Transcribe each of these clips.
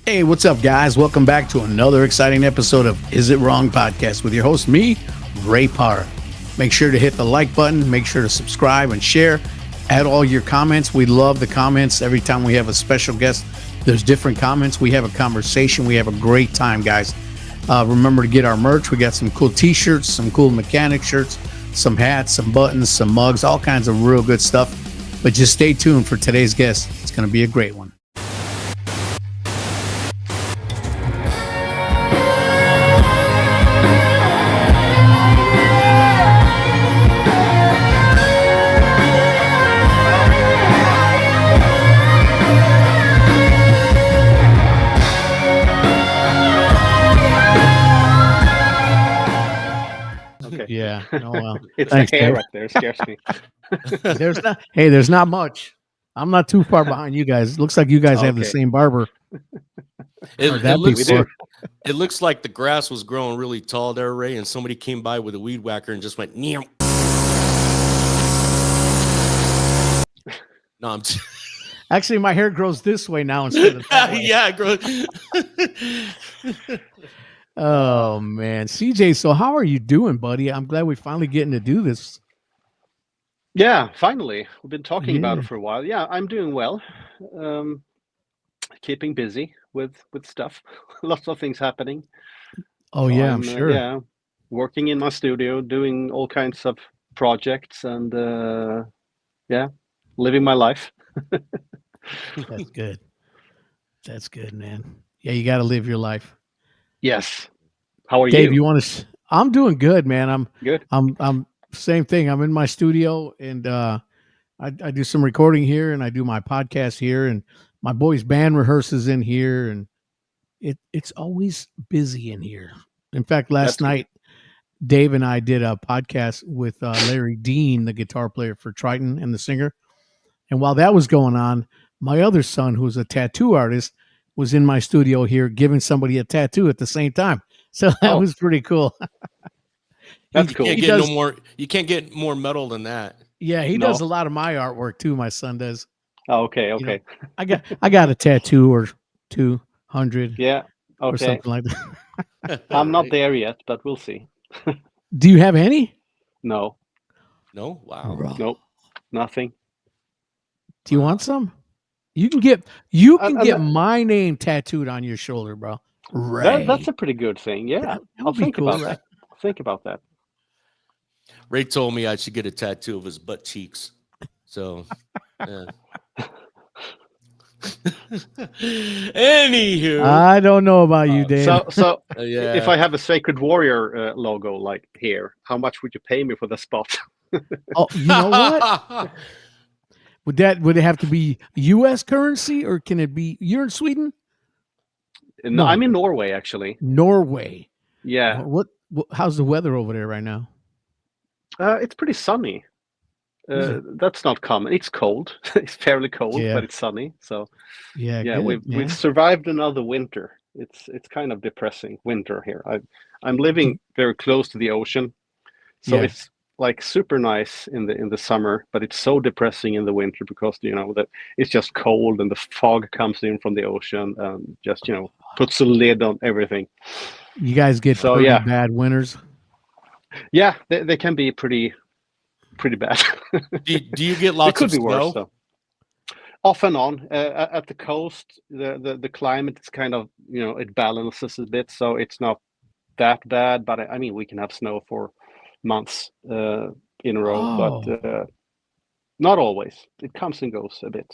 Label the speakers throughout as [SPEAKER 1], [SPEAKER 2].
[SPEAKER 1] Hey, what's up, guys? Welcome back to another exciting episode of Is It Wrong Podcast with your host, me, Ray Parra. Make sure to hit the like button, make sure to subscribe and share. Add all your comments. We love the comments. Every time we have a special guest, there's different comments. We have a conversation. We have a great time, guys. Remember to get our merch. We got some cool t-shirts, some cool mechanic shirts, some hats, some buttons, some mugs, all kinds of real good stuff. But just stay tuned for today's guest. It's going to be a great one. Yeah. No, well,
[SPEAKER 2] it's
[SPEAKER 1] thanks,
[SPEAKER 2] the hair
[SPEAKER 1] Dave.
[SPEAKER 2] right there scares me.
[SPEAKER 1] There's not much. I'm not too far behind you guys. Looks like you guys have the
[SPEAKER 2] Okay.
[SPEAKER 1] same barber.
[SPEAKER 3] It looks like the grass was growing really tall there, Ray, and somebody came by with a weed whacker and just went, "Neow." No, I'm
[SPEAKER 1] Actually, my hair grows this way now instead of that way.
[SPEAKER 3] yeah, it grows.
[SPEAKER 1] Oh man, CJ. So how are you doing, buddy? I'm glad we're finally getting to do this.
[SPEAKER 2] Yeah, finally. We've been talking about
[SPEAKER 1] Yeah.
[SPEAKER 2] it for a while. Yeah, I'm doing well. Um, Keeping busy with stuff. Lots of things happening.
[SPEAKER 1] Oh
[SPEAKER 2] So
[SPEAKER 1] yeah, I'm sure.
[SPEAKER 2] yeah, working in my studio, doing all kinds of projects, and yeah, living my life.
[SPEAKER 1] That's good. That's good, man. Yeah, you got to live your life.
[SPEAKER 2] Yes. How are
[SPEAKER 1] Dave,
[SPEAKER 2] you?
[SPEAKER 1] you want to? I'm doing good, man.
[SPEAKER 2] Good.
[SPEAKER 1] I'm same thing. I'm in my studio and I do some recording here and I do my podcast here and my boys' band rehearses in here and it's always busy in here. In fact, last
[SPEAKER 2] That's good.
[SPEAKER 1] night Dave and I did a podcast with Larry Dean, the guitar player for Triton and the singer. And while that was going on, my other son, who's a tattoo artist, was in my studio here giving somebody a tattoo at the same time. So that
[SPEAKER 2] Oh,
[SPEAKER 1] was pretty cool.
[SPEAKER 2] that's
[SPEAKER 1] He
[SPEAKER 2] cool.
[SPEAKER 1] he does
[SPEAKER 3] You can't get more metal than that.
[SPEAKER 1] yeah, he does
[SPEAKER 2] No.
[SPEAKER 1] a lot of my artwork too, my son does.
[SPEAKER 2] Oh, okay,
[SPEAKER 1] You know,
[SPEAKER 2] okay.
[SPEAKER 1] I got a tattoo or 200
[SPEAKER 2] Yeah,
[SPEAKER 1] or
[SPEAKER 2] okay.
[SPEAKER 1] something like that.
[SPEAKER 2] I'm not
[SPEAKER 3] Right?
[SPEAKER 2] there yet, but we'll see.
[SPEAKER 1] Do you have any?
[SPEAKER 2] No,
[SPEAKER 3] No, wow.
[SPEAKER 2] nope, nothing.
[SPEAKER 1] Do you
[SPEAKER 3] Wow.
[SPEAKER 1] want some? You can get
[SPEAKER 2] And
[SPEAKER 1] my name tattooed on your shoulder, bro. Ray.
[SPEAKER 2] that's a pretty good thing. Yeah,
[SPEAKER 1] That
[SPEAKER 2] I'll
[SPEAKER 1] would be
[SPEAKER 2] think
[SPEAKER 1] cool,
[SPEAKER 2] about
[SPEAKER 1] right?
[SPEAKER 2] that. I'll think about that.
[SPEAKER 3] Ray told me I should get a tattoo of his butt cheeks. So, yeah. Anywho,
[SPEAKER 1] I don't know about you, Dave.
[SPEAKER 2] So
[SPEAKER 3] yeah.
[SPEAKER 2] if I have a Sacred Warrior logo like here, how much would you pay me for the spot?
[SPEAKER 1] Oh, you know what? Would it have to be U.S. currency or can it be? You're in Sweden,
[SPEAKER 2] No,
[SPEAKER 1] No.
[SPEAKER 2] I'm in Norway actually.
[SPEAKER 1] Norway.
[SPEAKER 2] Yeah,
[SPEAKER 1] How's the weather over there right now?
[SPEAKER 2] it's pretty sunny.
[SPEAKER 1] Is
[SPEAKER 2] That's not common. It's cold. It's fairly cold,
[SPEAKER 1] Yeah.
[SPEAKER 2] but it's sunny. So
[SPEAKER 1] Yeah,
[SPEAKER 2] yeah,
[SPEAKER 1] good,
[SPEAKER 2] we've
[SPEAKER 1] man.
[SPEAKER 2] survived another winter. It's kind of depressing winter here. I'm living very close to the ocean, so
[SPEAKER 1] Yeah.
[SPEAKER 2] it's like super nice in the summer, but it's so depressing in the winter because that it's just cold and the fog comes in from the ocean and just puts a lid on everything.
[SPEAKER 1] You guys get
[SPEAKER 2] So
[SPEAKER 1] pretty
[SPEAKER 2] yeah,
[SPEAKER 1] bad winters.
[SPEAKER 2] yeah, they can be pretty bad.
[SPEAKER 3] Do you get
[SPEAKER 2] It
[SPEAKER 3] lots
[SPEAKER 2] could
[SPEAKER 3] of
[SPEAKER 2] be worse
[SPEAKER 3] snow?
[SPEAKER 2] though. Off and on. At the coast, the climate is kind of it balances a bit, so it's not that bad. But I mean, we can have snow for months in a row, but
[SPEAKER 1] Oh,
[SPEAKER 2] not always. It comes and goes a bit.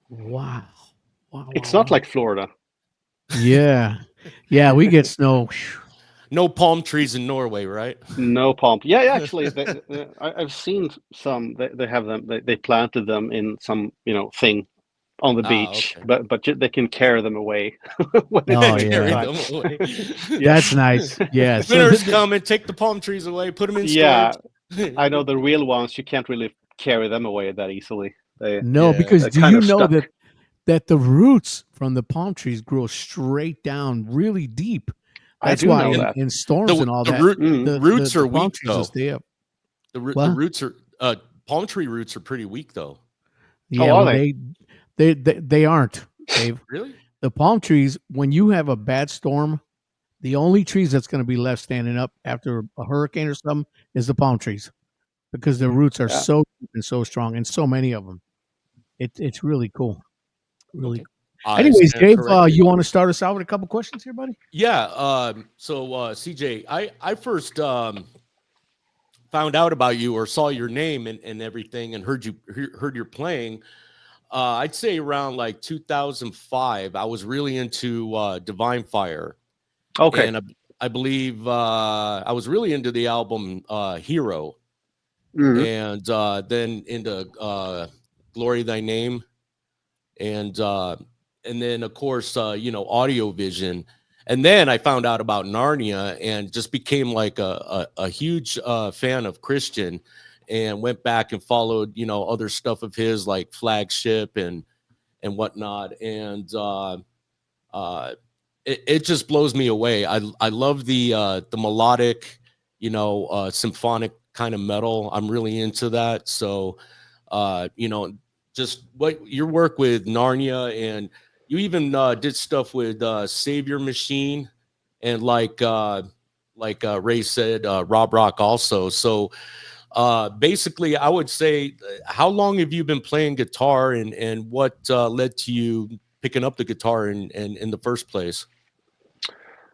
[SPEAKER 1] wow. Wow,
[SPEAKER 2] It's
[SPEAKER 1] wow,
[SPEAKER 2] not
[SPEAKER 1] wow.
[SPEAKER 2] like Florida.
[SPEAKER 1] Yeah. Yeah, we get snow.
[SPEAKER 3] No palm trees in Norway, right?
[SPEAKER 2] No palm. Yeah, actually, I've seen some. They have them. They planted them in some thing on the beach,
[SPEAKER 3] Okay.
[SPEAKER 2] but they can carry them away when it's
[SPEAKER 1] Oh,
[SPEAKER 2] winter
[SPEAKER 3] Carry
[SPEAKER 1] yeah.
[SPEAKER 2] time.
[SPEAKER 3] them away.
[SPEAKER 1] That's
[SPEAKER 2] Yes.
[SPEAKER 1] nice. Yeah. So
[SPEAKER 3] Winter's coming. Take the palm trees away. Put them in
[SPEAKER 2] Yeah,
[SPEAKER 3] storage.
[SPEAKER 2] I know the real ones. You can't really carry them away that easily.
[SPEAKER 1] no,
[SPEAKER 3] Yeah.
[SPEAKER 1] because
[SPEAKER 2] They're
[SPEAKER 1] do
[SPEAKER 2] kind
[SPEAKER 1] you
[SPEAKER 2] of
[SPEAKER 1] know
[SPEAKER 2] stuck.
[SPEAKER 1] that the roots from the palm trees grow straight down really deep?
[SPEAKER 2] I
[SPEAKER 1] That's
[SPEAKER 2] do
[SPEAKER 1] why
[SPEAKER 2] know
[SPEAKER 3] And
[SPEAKER 2] that.
[SPEAKER 1] in storms and all
[SPEAKER 3] the
[SPEAKER 1] that,
[SPEAKER 3] root
[SPEAKER 2] Mm.
[SPEAKER 3] roots are
[SPEAKER 1] the palm
[SPEAKER 3] weak
[SPEAKER 1] trees will
[SPEAKER 3] though.
[SPEAKER 1] stay up.
[SPEAKER 3] The
[SPEAKER 1] What?
[SPEAKER 3] roots are palm tree roots are pretty weak though.
[SPEAKER 2] Oh,
[SPEAKER 1] Yeah,
[SPEAKER 2] are
[SPEAKER 1] well
[SPEAKER 2] they?
[SPEAKER 1] they aren't, Dave.
[SPEAKER 3] Really?
[SPEAKER 1] the palm trees, when you have a bad storm, the only trees that's going to be left standing up after a hurricane or something is the palm trees because their roots are
[SPEAKER 2] Yeah.
[SPEAKER 1] so deep and so strong, and so many of them. It's really cool. Really.
[SPEAKER 3] Okay.
[SPEAKER 1] Cool.
[SPEAKER 3] I
[SPEAKER 1] Anyways,
[SPEAKER 3] stand
[SPEAKER 1] Dave,
[SPEAKER 3] corrected.
[SPEAKER 1] you want to start us out with a couple questions here, buddy?
[SPEAKER 3] Yeah. So CJ, I first found out about you or saw your name and everything, and heard you're playing. I'd say around like 2005. I was really into Divine Fire,
[SPEAKER 2] Okay.
[SPEAKER 3] and I believe I was really into the album Hero,
[SPEAKER 2] Mhm.
[SPEAKER 3] and then into Glory Thy Name, and then of course Audio Vision, and then I found out about Narnia and just became like a huge fan of Christian, and went back and followed other stuff of his like Flagship and whatnot, and it just blows me away. I love the melodic, symphonic kind of metal. I'm really into that. So, just what your work with Narnia, and you even did stuff with Savior Machine, and like Ray said, Rob Rock also. So basically, I would say, how long have you been playing guitar, and what led to you picking up the guitar in the first place?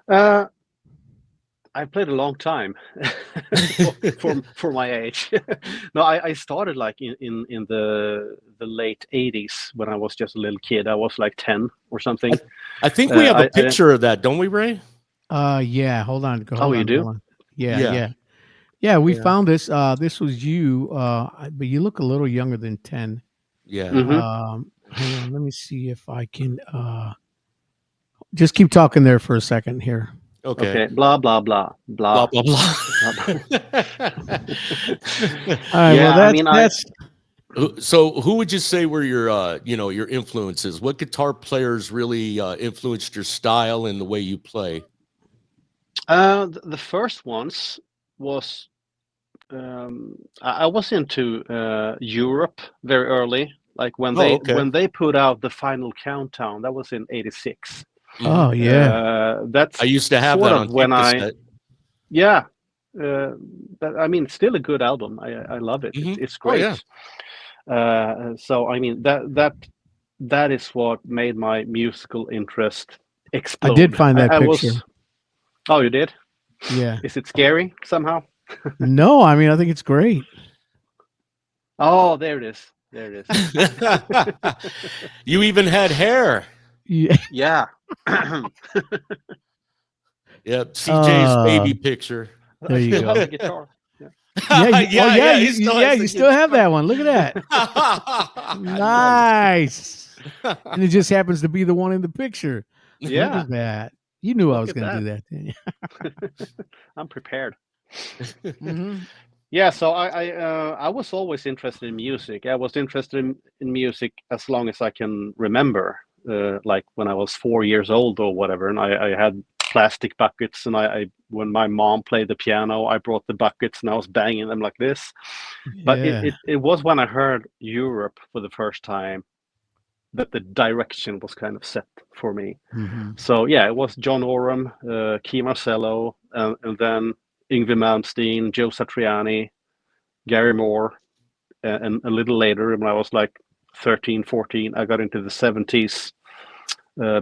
[SPEAKER 2] Uh, I played a long time for my age. No, I started like in the late 80s when I was just a little kid. I was like 10 or something.
[SPEAKER 3] I think we have a
[SPEAKER 2] I
[SPEAKER 3] picture of that, don't we, Ray?
[SPEAKER 1] Yeah. Hold on.
[SPEAKER 2] Oh, you do?
[SPEAKER 1] Hold on. Yeah,
[SPEAKER 3] Yeah.
[SPEAKER 1] yeah, yeah. We
[SPEAKER 3] Yeah.
[SPEAKER 1] found this. This was you. But you look a little younger than 10.
[SPEAKER 3] Yeah.
[SPEAKER 2] Mhm.
[SPEAKER 1] Hang on. Let me see if I can. Just keep talking there for a second here.
[SPEAKER 3] Okay.
[SPEAKER 2] Okay. Blah blah blah
[SPEAKER 3] Blah
[SPEAKER 2] blah.
[SPEAKER 3] blah blah.
[SPEAKER 1] All right.
[SPEAKER 2] Yeah,
[SPEAKER 1] Well,
[SPEAKER 2] I mean,
[SPEAKER 1] that's
[SPEAKER 3] So, who would you say were your influences? What guitar players really influenced your style and the way you play?
[SPEAKER 2] the first ones was I was into Europe very early. Like when
[SPEAKER 3] Oh, okay.
[SPEAKER 2] they put out the Final Countdown, that was in '86.
[SPEAKER 1] oh yeah.
[SPEAKER 2] That's
[SPEAKER 3] I used to have
[SPEAKER 2] sort
[SPEAKER 3] that
[SPEAKER 2] of
[SPEAKER 3] on
[SPEAKER 2] when
[SPEAKER 3] tape cassette.
[SPEAKER 2] yeah. I mean, still a good album. I love it. It's
[SPEAKER 3] Oh,
[SPEAKER 2] great.
[SPEAKER 3] yeah.
[SPEAKER 2] So I mean that is what made my musical interest explode.
[SPEAKER 1] I did find that
[SPEAKER 2] I
[SPEAKER 1] picture.
[SPEAKER 2] was. Oh, you did?
[SPEAKER 1] Yeah.
[SPEAKER 2] Is it scary somehow?
[SPEAKER 1] No, I mean I think it's great.
[SPEAKER 2] Oh, there it is. There it is.
[SPEAKER 3] You even had hair.
[SPEAKER 1] Yeah.
[SPEAKER 2] Yeah.
[SPEAKER 3] Yep. CJ's baby
[SPEAKER 1] Uh,
[SPEAKER 3] picture.
[SPEAKER 1] There
[SPEAKER 2] I
[SPEAKER 1] you
[SPEAKER 2] still
[SPEAKER 1] go.
[SPEAKER 2] have the guitar. Yeah.
[SPEAKER 1] Yeah.
[SPEAKER 3] He still has the
[SPEAKER 1] You still have
[SPEAKER 3] guitar.
[SPEAKER 1] that one. Look at that. Nice. And it just happens to be the one in the picture. Look
[SPEAKER 2] Yeah.
[SPEAKER 1] at that. You knew I
[SPEAKER 2] Look
[SPEAKER 1] was
[SPEAKER 2] at
[SPEAKER 1] going to
[SPEAKER 2] that.
[SPEAKER 1] do that, didn't you?
[SPEAKER 2] I'm prepared.
[SPEAKER 1] Mhm.
[SPEAKER 2] Yeah, so I was always interested in music. I was interested in music as long as I can remember, like when I was 4 years old or whatever. And I had plastic buckets, and I when my mom played the piano, I brought the buckets and I was banging them like this. But
[SPEAKER 1] Yeah.
[SPEAKER 2] it was when I heard Europe for the first time that the direction was kind of set for me.
[SPEAKER 1] Mhm.
[SPEAKER 2] So yeah, it was John Oram, Key Marcello, and then Yngwie Malmsteen, Joe Satriani, Gary Moore, and a little later when I was like 13, 14, I got into the 70s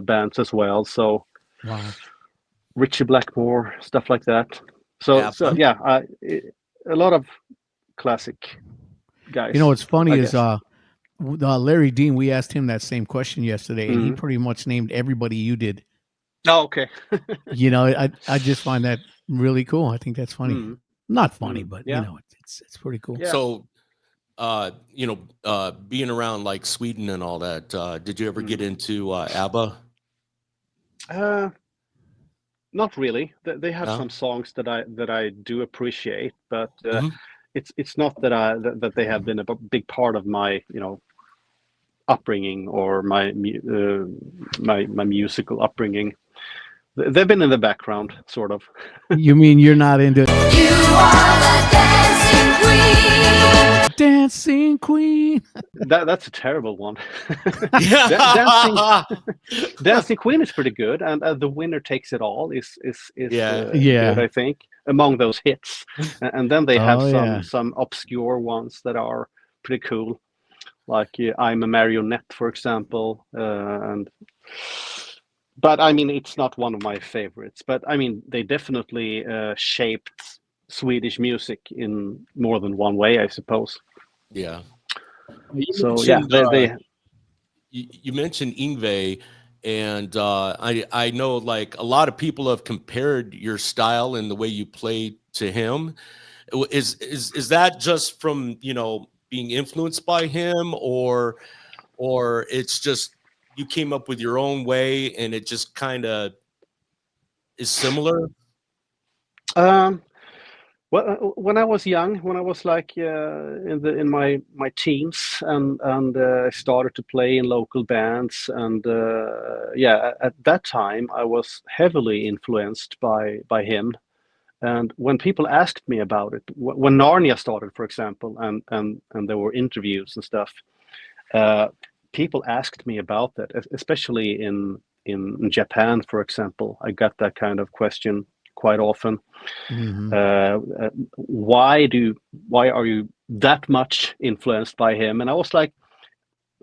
[SPEAKER 2] bands as well. So
[SPEAKER 1] Wow.
[SPEAKER 2] Richie Blackmore, stuff like that. So
[SPEAKER 3] ABBA.
[SPEAKER 2] yeah, a lot of classic guys.
[SPEAKER 1] You know what's funny
[SPEAKER 2] I
[SPEAKER 1] is
[SPEAKER 2] guess.
[SPEAKER 1] Larry Dean. We asked him that same question yesterday, and he
[SPEAKER 2] Mhm.
[SPEAKER 1] pretty much named everybody you did.
[SPEAKER 2] Oh, okay.
[SPEAKER 1] You know, I just find that really cool. I think that's funny.
[SPEAKER 2] Mhm.
[SPEAKER 1] Not funny,
[SPEAKER 2] Mhm.
[SPEAKER 1] but
[SPEAKER 2] Yeah.
[SPEAKER 1] you know, it's pretty cool.
[SPEAKER 2] Yeah.
[SPEAKER 3] So, being around like Sweden and all that, did you ever get into ABBA?
[SPEAKER 2] Not really. They have
[SPEAKER 3] No?
[SPEAKER 2] some songs that I do appreciate, but
[SPEAKER 3] Mhm.
[SPEAKER 2] it's not that they have been a big part of my upbringing or my musical upbringing. They've been in the background, sort of.
[SPEAKER 1] You mean you're not into
[SPEAKER 4] You are the dancing queen.
[SPEAKER 1] Dancing Queen.
[SPEAKER 2] That's a terrible one. Dancing
[SPEAKER 3] Yeah.
[SPEAKER 2] Dancing Queen is pretty good, and The Winner Takes It All is
[SPEAKER 3] Yeah.
[SPEAKER 2] good, I think, among those hits. And then they have
[SPEAKER 1] Oh yeah.
[SPEAKER 2] some obscure ones that are pretty cool, like I'm a Marionette, for example. But I mean, it's not one of my favorites. But I mean, they definitely shaped Swedish music in more than one way, I suppose.
[SPEAKER 3] Yeah. You
[SPEAKER 2] So yeah,
[SPEAKER 3] mentioned
[SPEAKER 2] they
[SPEAKER 3] you mentioned Ingve, and I know like a lot of people have compared your style and the way you play to him. Is that just from being influenced by him, or it's just you came up with your own way and it just kind of is similar?
[SPEAKER 2] um when I was young, when I was like in my teens, and I started to play in local bands, and yeah, at that time I was heavily influenced by him. And when people asked me about it, when Narnia started, for example, and there were interviews and stuff, uh, people asked me about that, especially in Japan, for example. I got that kind of question quite often.
[SPEAKER 1] Hmm.
[SPEAKER 2] Why are you that much influenced by him? And I was like,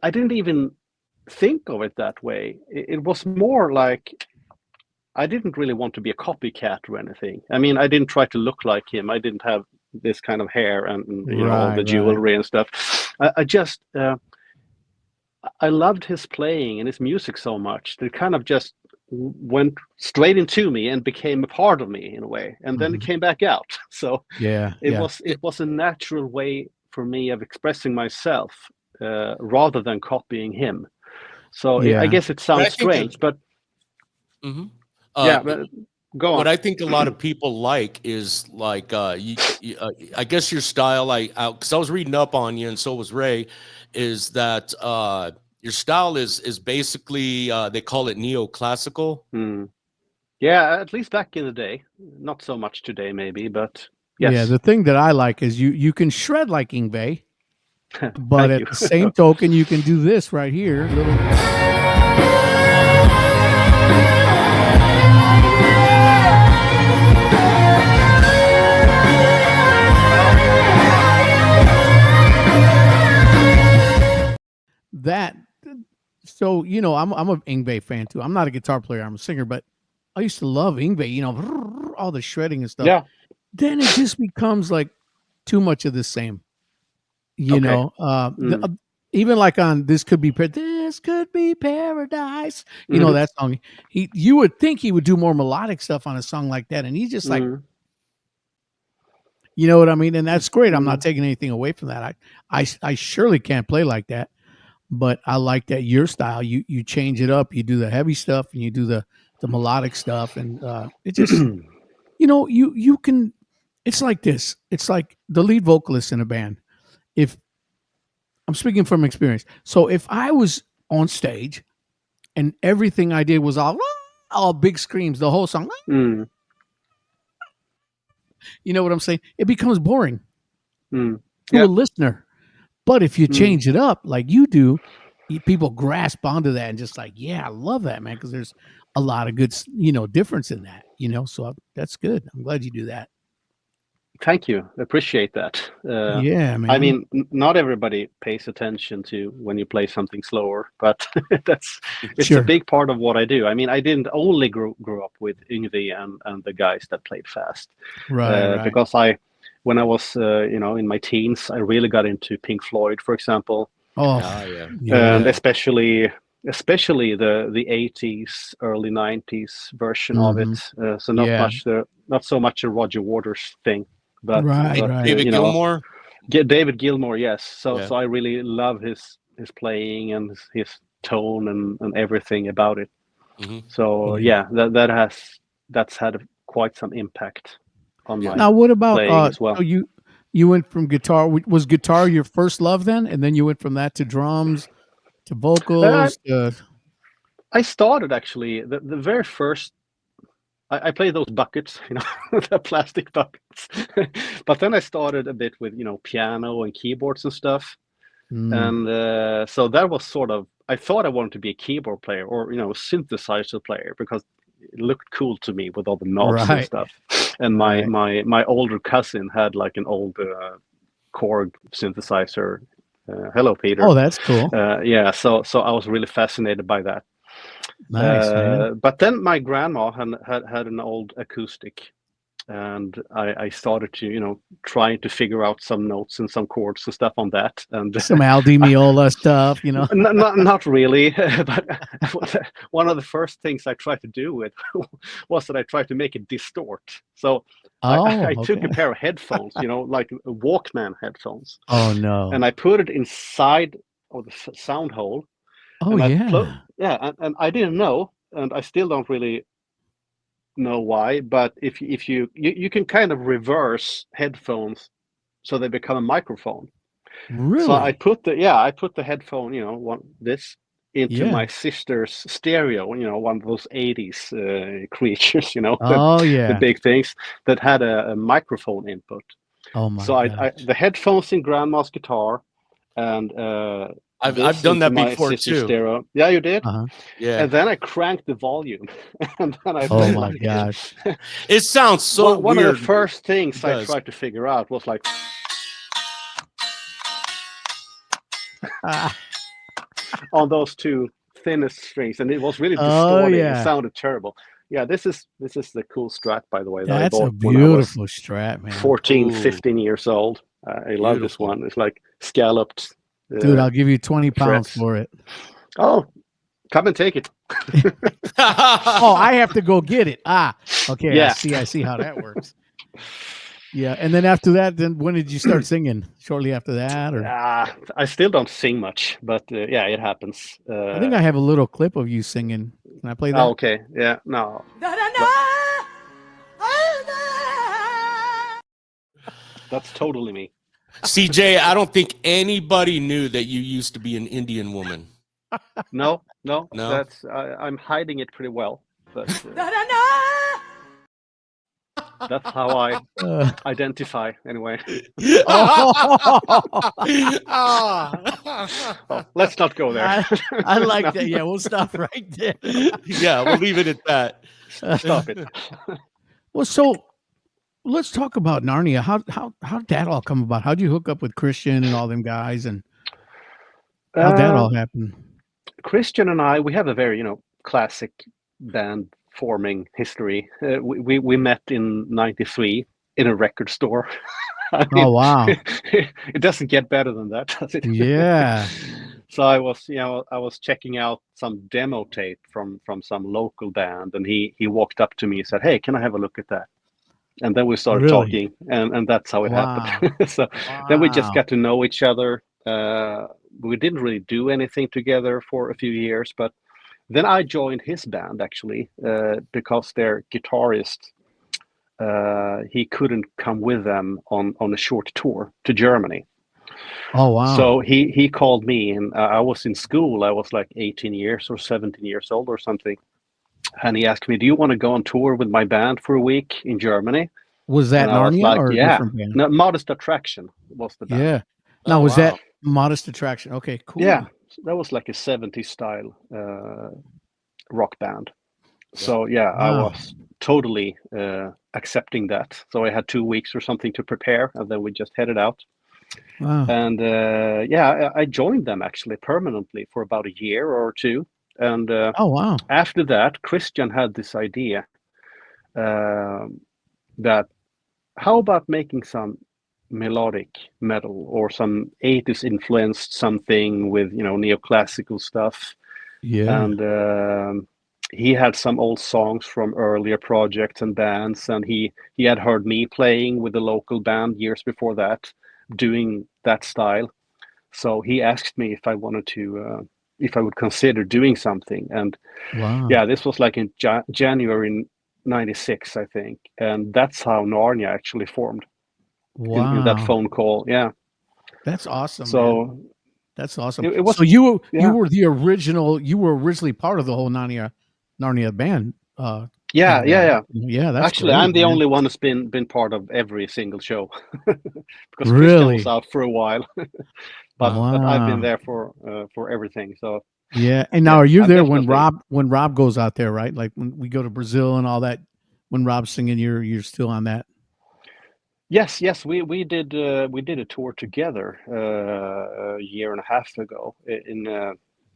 [SPEAKER 2] I didn't even think of it that way. It was more like I didn't really want to be a copycat or anything. I mean, I didn't try to look like him. I didn't have this kind of hair and all
[SPEAKER 1] Right,
[SPEAKER 2] the
[SPEAKER 1] right.
[SPEAKER 2] jewelry and stuff. I just I loved his playing and his music so much that it kind of just went straight into me and became a part of me in a way, and then it
[SPEAKER 1] Mhm.
[SPEAKER 2] came back out. So
[SPEAKER 1] Yeah,
[SPEAKER 2] it
[SPEAKER 1] yeah,
[SPEAKER 2] was it was a natural way for me of expressing myself, rather than copying him. So I
[SPEAKER 1] yeah.
[SPEAKER 2] guess it
[SPEAKER 3] What I
[SPEAKER 2] sounds
[SPEAKER 3] think is,
[SPEAKER 2] strange, but
[SPEAKER 3] mhm.
[SPEAKER 2] yeah, but go
[SPEAKER 3] What
[SPEAKER 2] on.
[SPEAKER 3] I think a lot of people like is like I guess your style. Because I was reading up on you, and so was Ray. Is that your style is basically they call it neoclassical.
[SPEAKER 2] Hmm. Yeah, at least back in the day. Not so much today, maybe, but
[SPEAKER 1] Yeah,
[SPEAKER 2] yes.
[SPEAKER 1] the thing that I like is you can shred like Ingve, but
[SPEAKER 2] Thank
[SPEAKER 1] at
[SPEAKER 2] you.
[SPEAKER 1] the same token, you can do this right here. Little that. So I'm a Ingve fan too. I'm not a guitar player. I'm a singer, but I used to love Ingve. All the shredding and stuff.
[SPEAKER 2] Yeah.
[SPEAKER 1] Then it just becomes like too much of the same. You
[SPEAKER 2] Okay.
[SPEAKER 1] know,
[SPEAKER 2] Mm.
[SPEAKER 1] even like on this could be paradise.
[SPEAKER 2] Hmm.
[SPEAKER 1] That song. You would think he would do more melodic stuff on a song like that, and he's just like,
[SPEAKER 2] Mm.
[SPEAKER 1] you know what I mean. And that's great. I'm not
[SPEAKER 2] Mm.
[SPEAKER 1] taking anything away from that. I surely can't play like that, but I like that your style. You change it up. You do the heavy stuff and you do the melodic stuff, and it just you can. It's like this. It's like the lead vocalist in a band. If I'm speaking from experience. So if I was on stage and everything I did was all big screams, the whole song,
[SPEAKER 2] Mm.
[SPEAKER 1] you know what I'm saying? It becomes boring
[SPEAKER 2] Mm.
[SPEAKER 1] to a
[SPEAKER 2] Yeah.
[SPEAKER 1] listener. But if you
[SPEAKER 2] Mm.
[SPEAKER 1] change it up like you do, people grasp onto that and just like, yeah, I love that, man, because there's a lot of good, difference in that, So that's good. I'm glad you do that.
[SPEAKER 2] Thank you. Appreciate that.
[SPEAKER 1] Yeah,
[SPEAKER 2] I
[SPEAKER 1] man.
[SPEAKER 2] mean, not everybody pays attention to when you play something slower, but that's it's a
[SPEAKER 1] Sure.
[SPEAKER 2] big part of what I do. I mean, I didn't only grow up with Yngwie and the guys that played fast,
[SPEAKER 1] Right, right.
[SPEAKER 2] because when I was in my teens, I really got into Pink Floyd, for example,
[SPEAKER 1] Oh,
[SPEAKER 3] Ah, yeah,
[SPEAKER 2] and
[SPEAKER 1] yeah.
[SPEAKER 3] yeah.
[SPEAKER 2] especially the 80s, early 90s version of it.
[SPEAKER 1] Hmm.
[SPEAKER 2] So
[SPEAKER 1] Yeah.
[SPEAKER 2] not so much a Roger Waters thing, but
[SPEAKER 1] Right, right.
[SPEAKER 3] David Gilmour.
[SPEAKER 2] David Gilmour, yes. So
[SPEAKER 3] Yeah.
[SPEAKER 2] so I really love his playing and his tone and everything about it.
[SPEAKER 3] Hmm.
[SPEAKER 2] So
[SPEAKER 1] Yeah.
[SPEAKER 2] yeah, that's had quite some impact on
[SPEAKER 3] Yeah.
[SPEAKER 2] my
[SPEAKER 1] Now, what about
[SPEAKER 2] playing as
[SPEAKER 1] so
[SPEAKER 2] well.
[SPEAKER 1] you went from guitar, was guitar your first love then, and then you went from that to drums to
[SPEAKER 2] Uh,
[SPEAKER 1] vocals to
[SPEAKER 2] I started actually the very first. I played those buckets, the plastic buckets. But then I started a bit with, piano and keyboards and stuff.
[SPEAKER 1] Mm,
[SPEAKER 2] And so that was sort of, I thought I wanted to be a keyboard player or, synthesizer player because it looked cool to me with all the knobs and
[SPEAKER 1] right.
[SPEAKER 2] stuff. And
[SPEAKER 1] Right.
[SPEAKER 2] my older cousin had like an old Korg synthesizer. Hello, Peter.
[SPEAKER 1] Oh, that's cool.
[SPEAKER 2] Yeah, so I was really fascinated by that.
[SPEAKER 1] Nice, man.
[SPEAKER 2] But then my grandma had an old acoustic, and I started to trying to figure out some notes and some chords and stuff on that. And
[SPEAKER 1] Some Al Di Meola stuff,
[SPEAKER 2] not really, but one of the first things I tried to do with was that I tried to make it distort. So
[SPEAKER 1] Oh,
[SPEAKER 2] I took a
[SPEAKER 1] okay.
[SPEAKER 2] pair of headphones, like Walkman headphones,
[SPEAKER 1] Oh
[SPEAKER 2] and
[SPEAKER 1] no.
[SPEAKER 2] I put it inside of the sound hole,
[SPEAKER 1] Oh
[SPEAKER 2] and
[SPEAKER 1] yeah.
[SPEAKER 2] and I didn't know, and I still don't really know why, but if you can kind of reverse headphones so they become a microphone. So I
[SPEAKER 1] Really?
[SPEAKER 2] put the headphone, this into
[SPEAKER 1] Yeah.
[SPEAKER 2] my sister's stereo, one of those 80s creatures,
[SPEAKER 1] Oh
[SPEAKER 2] the
[SPEAKER 1] yeah.
[SPEAKER 2] big things that had a microphone input.
[SPEAKER 1] Oh
[SPEAKER 2] So
[SPEAKER 1] my
[SPEAKER 2] I
[SPEAKER 1] gosh.
[SPEAKER 2] the headphones in grandma's guitar and
[SPEAKER 3] I've
[SPEAKER 2] this
[SPEAKER 3] done
[SPEAKER 2] into
[SPEAKER 3] that
[SPEAKER 2] my
[SPEAKER 3] before
[SPEAKER 2] sister's
[SPEAKER 3] too.
[SPEAKER 2] stereo. Yeah, you did.
[SPEAKER 1] Uh-huh.
[SPEAKER 3] Yeah.
[SPEAKER 2] And then I cranked the volume, and then I
[SPEAKER 1] Oh
[SPEAKER 2] played
[SPEAKER 1] my
[SPEAKER 2] like this.
[SPEAKER 1] gosh.
[SPEAKER 3] It sounds so
[SPEAKER 2] One of the
[SPEAKER 3] weird.
[SPEAKER 2] first
[SPEAKER 3] It
[SPEAKER 2] things I
[SPEAKER 3] does.
[SPEAKER 2] tried to figure out was like
[SPEAKER 1] Ah,
[SPEAKER 2] on those two thinnest strings, and it was really
[SPEAKER 1] oh
[SPEAKER 2] distorting. It
[SPEAKER 1] yeah.
[SPEAKER 2] sounded terrible. Yeah, this is the cool Strat, by the way, that I
[SPEAKER 1] That's a
[SPEAKER 2] bought when I was
[SPEAKER 1] beautiful strat, man.
[SPEAKER 2] 14,
[SPEAKER 3] Ooh,
[SPEAKER 2] 15 years old. I love this
[SPEAKER 3] beautiful.
[SPEAKER 2] one. It's like scalloped
[SPEAKER 1] Dude,
[SPEAKER 2] uh,
[SPEAKER 1] I'll give you 20 pounds
[SPEAKER 2] frets.
[SPEAKER 1] for it.
[SPEAKER 2] Oh, come and take it.
[SPEAKER 1] Oh, I have to go get it. Ah, okay. I
[SPEAKER 2] Yeah.
[SPEAKER 1] see how that works. Yeah. And then after that, then when did you start singing? Shortly after that, or
[SPEAKER 2] I still don't sing much, but yeah, it happens.
[SPEAKER 1] I think I have a little clip of you singing. Can I play that?
[SPEAKER 2] Okay. Yeah. No. That's totally me.
[SPEAKER 3] CJ, I don't think anybody knew that you used to be an Indian woman.
[SPEAKER 2] No.
[SPEAKER 3] No?
[SPEAKER 2] I'm hiding it pretty well, but that's how I identify anyway. Well, let's not go there.
[SPEAKER 1] I like
[SPEAKER 2] No.
[SPEAKER 1] that. Yeah, we'll stop right there.
[SPEAKER 3] Yeah, we'll leave it at that.
[SPEAKER 2] Stop it.
[SPEAKER 1] Well, so let's talk about Narnia. How did that all come about? How'd you hook up with Christian and all them guys, and how'd that
[SPEAKER 2] Uh,
[SPEAKER 1] all happen?
[SPEAKER 2] Christian and I, we have a very, classic band forming history. We met in '93 in a record store. I
[SPEAKER 1] Oh
[SPEAKER 2] mean,
[SPEAKER 1] wow.
[SPEAKER 2] it doesn't get better than that, does it?
[SPEAKER 1] Yeah.
[SPEAKER 2] So I was checking out some demo tape from some local band, and he walked up to me and said, "Hey, can I have a look at that?" And then we started
[SPEAKER 1] Really?
[SPEAKER 2] talking, and that's how it happened.
[SPEAKER 1] Wow.
[SPEAKER 2] So then we just
[SPEAKER 1] Wow.
[SPEAKER 2] got to know each other. We didn't really do anything together for a few years, but then I joined his band actually because their guitarist he couldn't come with them on a short tour to Germany.
[SPEAKER 1] Oh wow.
[SPEAKER 2] So he called me, and I was in school. I was like 18 years or 17 years old or something, and he asked me, "Do you want to go on tour with my band for a week in Germany?"
[SPEAKER 1] Was
[SPEAKER 2] And
[SPEAKER 1] that
[SPEAKER 2] I was
[SPEAKER 1] Narnia
[SPEAKER 2] like,
[SPEAKER 1] or a
[SPEAKER 2] "Yeah."
[SPEAKER 1] different band?
[SPEAKER 2] No, Modest Attraction was the band.
[SPEAKER 1] Yeah. Now
[SPEAKER 3] Oh,
[SPEAKER 1] was that
[SPEAKER 3] wow.
[SPEAKER 1] Modest Attraction? Okay,
[SPEAKER 2] Yeah,
[SPEAKER 1] cool.
[SPEAKER 2] that was like a 70s style rock band.
[SPEAKER 3] Yeah.
[SPEAKER 2] So yeah, I
[SPEAKER 1] Wow.
[SPEAKER 2] was totally accepting that. So I had 2 weeks or something to prepare, and then we just headed out.
[SPEAKER 1] Wow.
[SPEAKER 2] And yeah, I joined them actually permanently for about a year or two. And
[SPEAKER 1] Oh wow.
[SPEAKER 2] after that, Christian had this idea that how about making some melodic metal or some 80s influenced something with neoclassical stuff.
[SPEAKER 1] Yeah.
[SPEAKER 2] And he had some old songs from earlier projects and bands, and he had heard me playing with the local band years before that, doing that style. So he asked me if I wanted to if I would consider doing something. And
[SPEAKER 1] Wow.
[SPEAKER 2] yeah, this was like in January '96, I think, and that's how Narnia actually formed in that
[SPEAKER 1] Wow.
[SPEAKER 2] phone call. Yeah.
[SPEAKER 1] That's awesome, man.
[SPEAKER 2] So
[SPEAKER 1] That's awesome.
[SPEAKER 2] it
[SPEAKER 1] So
[SPEAKER 2] was,
[SPEAKER 1] you
[SPEAKER 2] yeah.
[SPEAKER 1] were the original. You were originally part of the whole Narnia band.
[SPEAKER 2] Yeah, yeah, yeah.
[SPEAKER 1] Yeah, that's
[SPEAKER 2] Actually,
[SPEAKER 1] great,
[SPEAKER 2] I'm the
[SPEAKER 1] man.
[SPEAKER 2] only one who's been part of every single show because Christian was
[SPEAKER 1] Really?
[SPEAKER 2] out for a while, but I've been
[SPEAKER 1] Wow.
[SPEAKER 2] there for everything. So
[SPEAKER 1] Yeah. And now
[SPEAKER 2] yeah,
[SPEAKER 1] are you
[SPEAKER 2] I'm
[SPEAKER 1] there
[SPEAKER 2] definitely.
[SPEAKER 1] when Rob goes out there, right? Like when we go to Brazil and all that, when Rob's singing, you're still on that.
[SPEAKER 2] Yes, yes, we did a tour together a year and a half ago in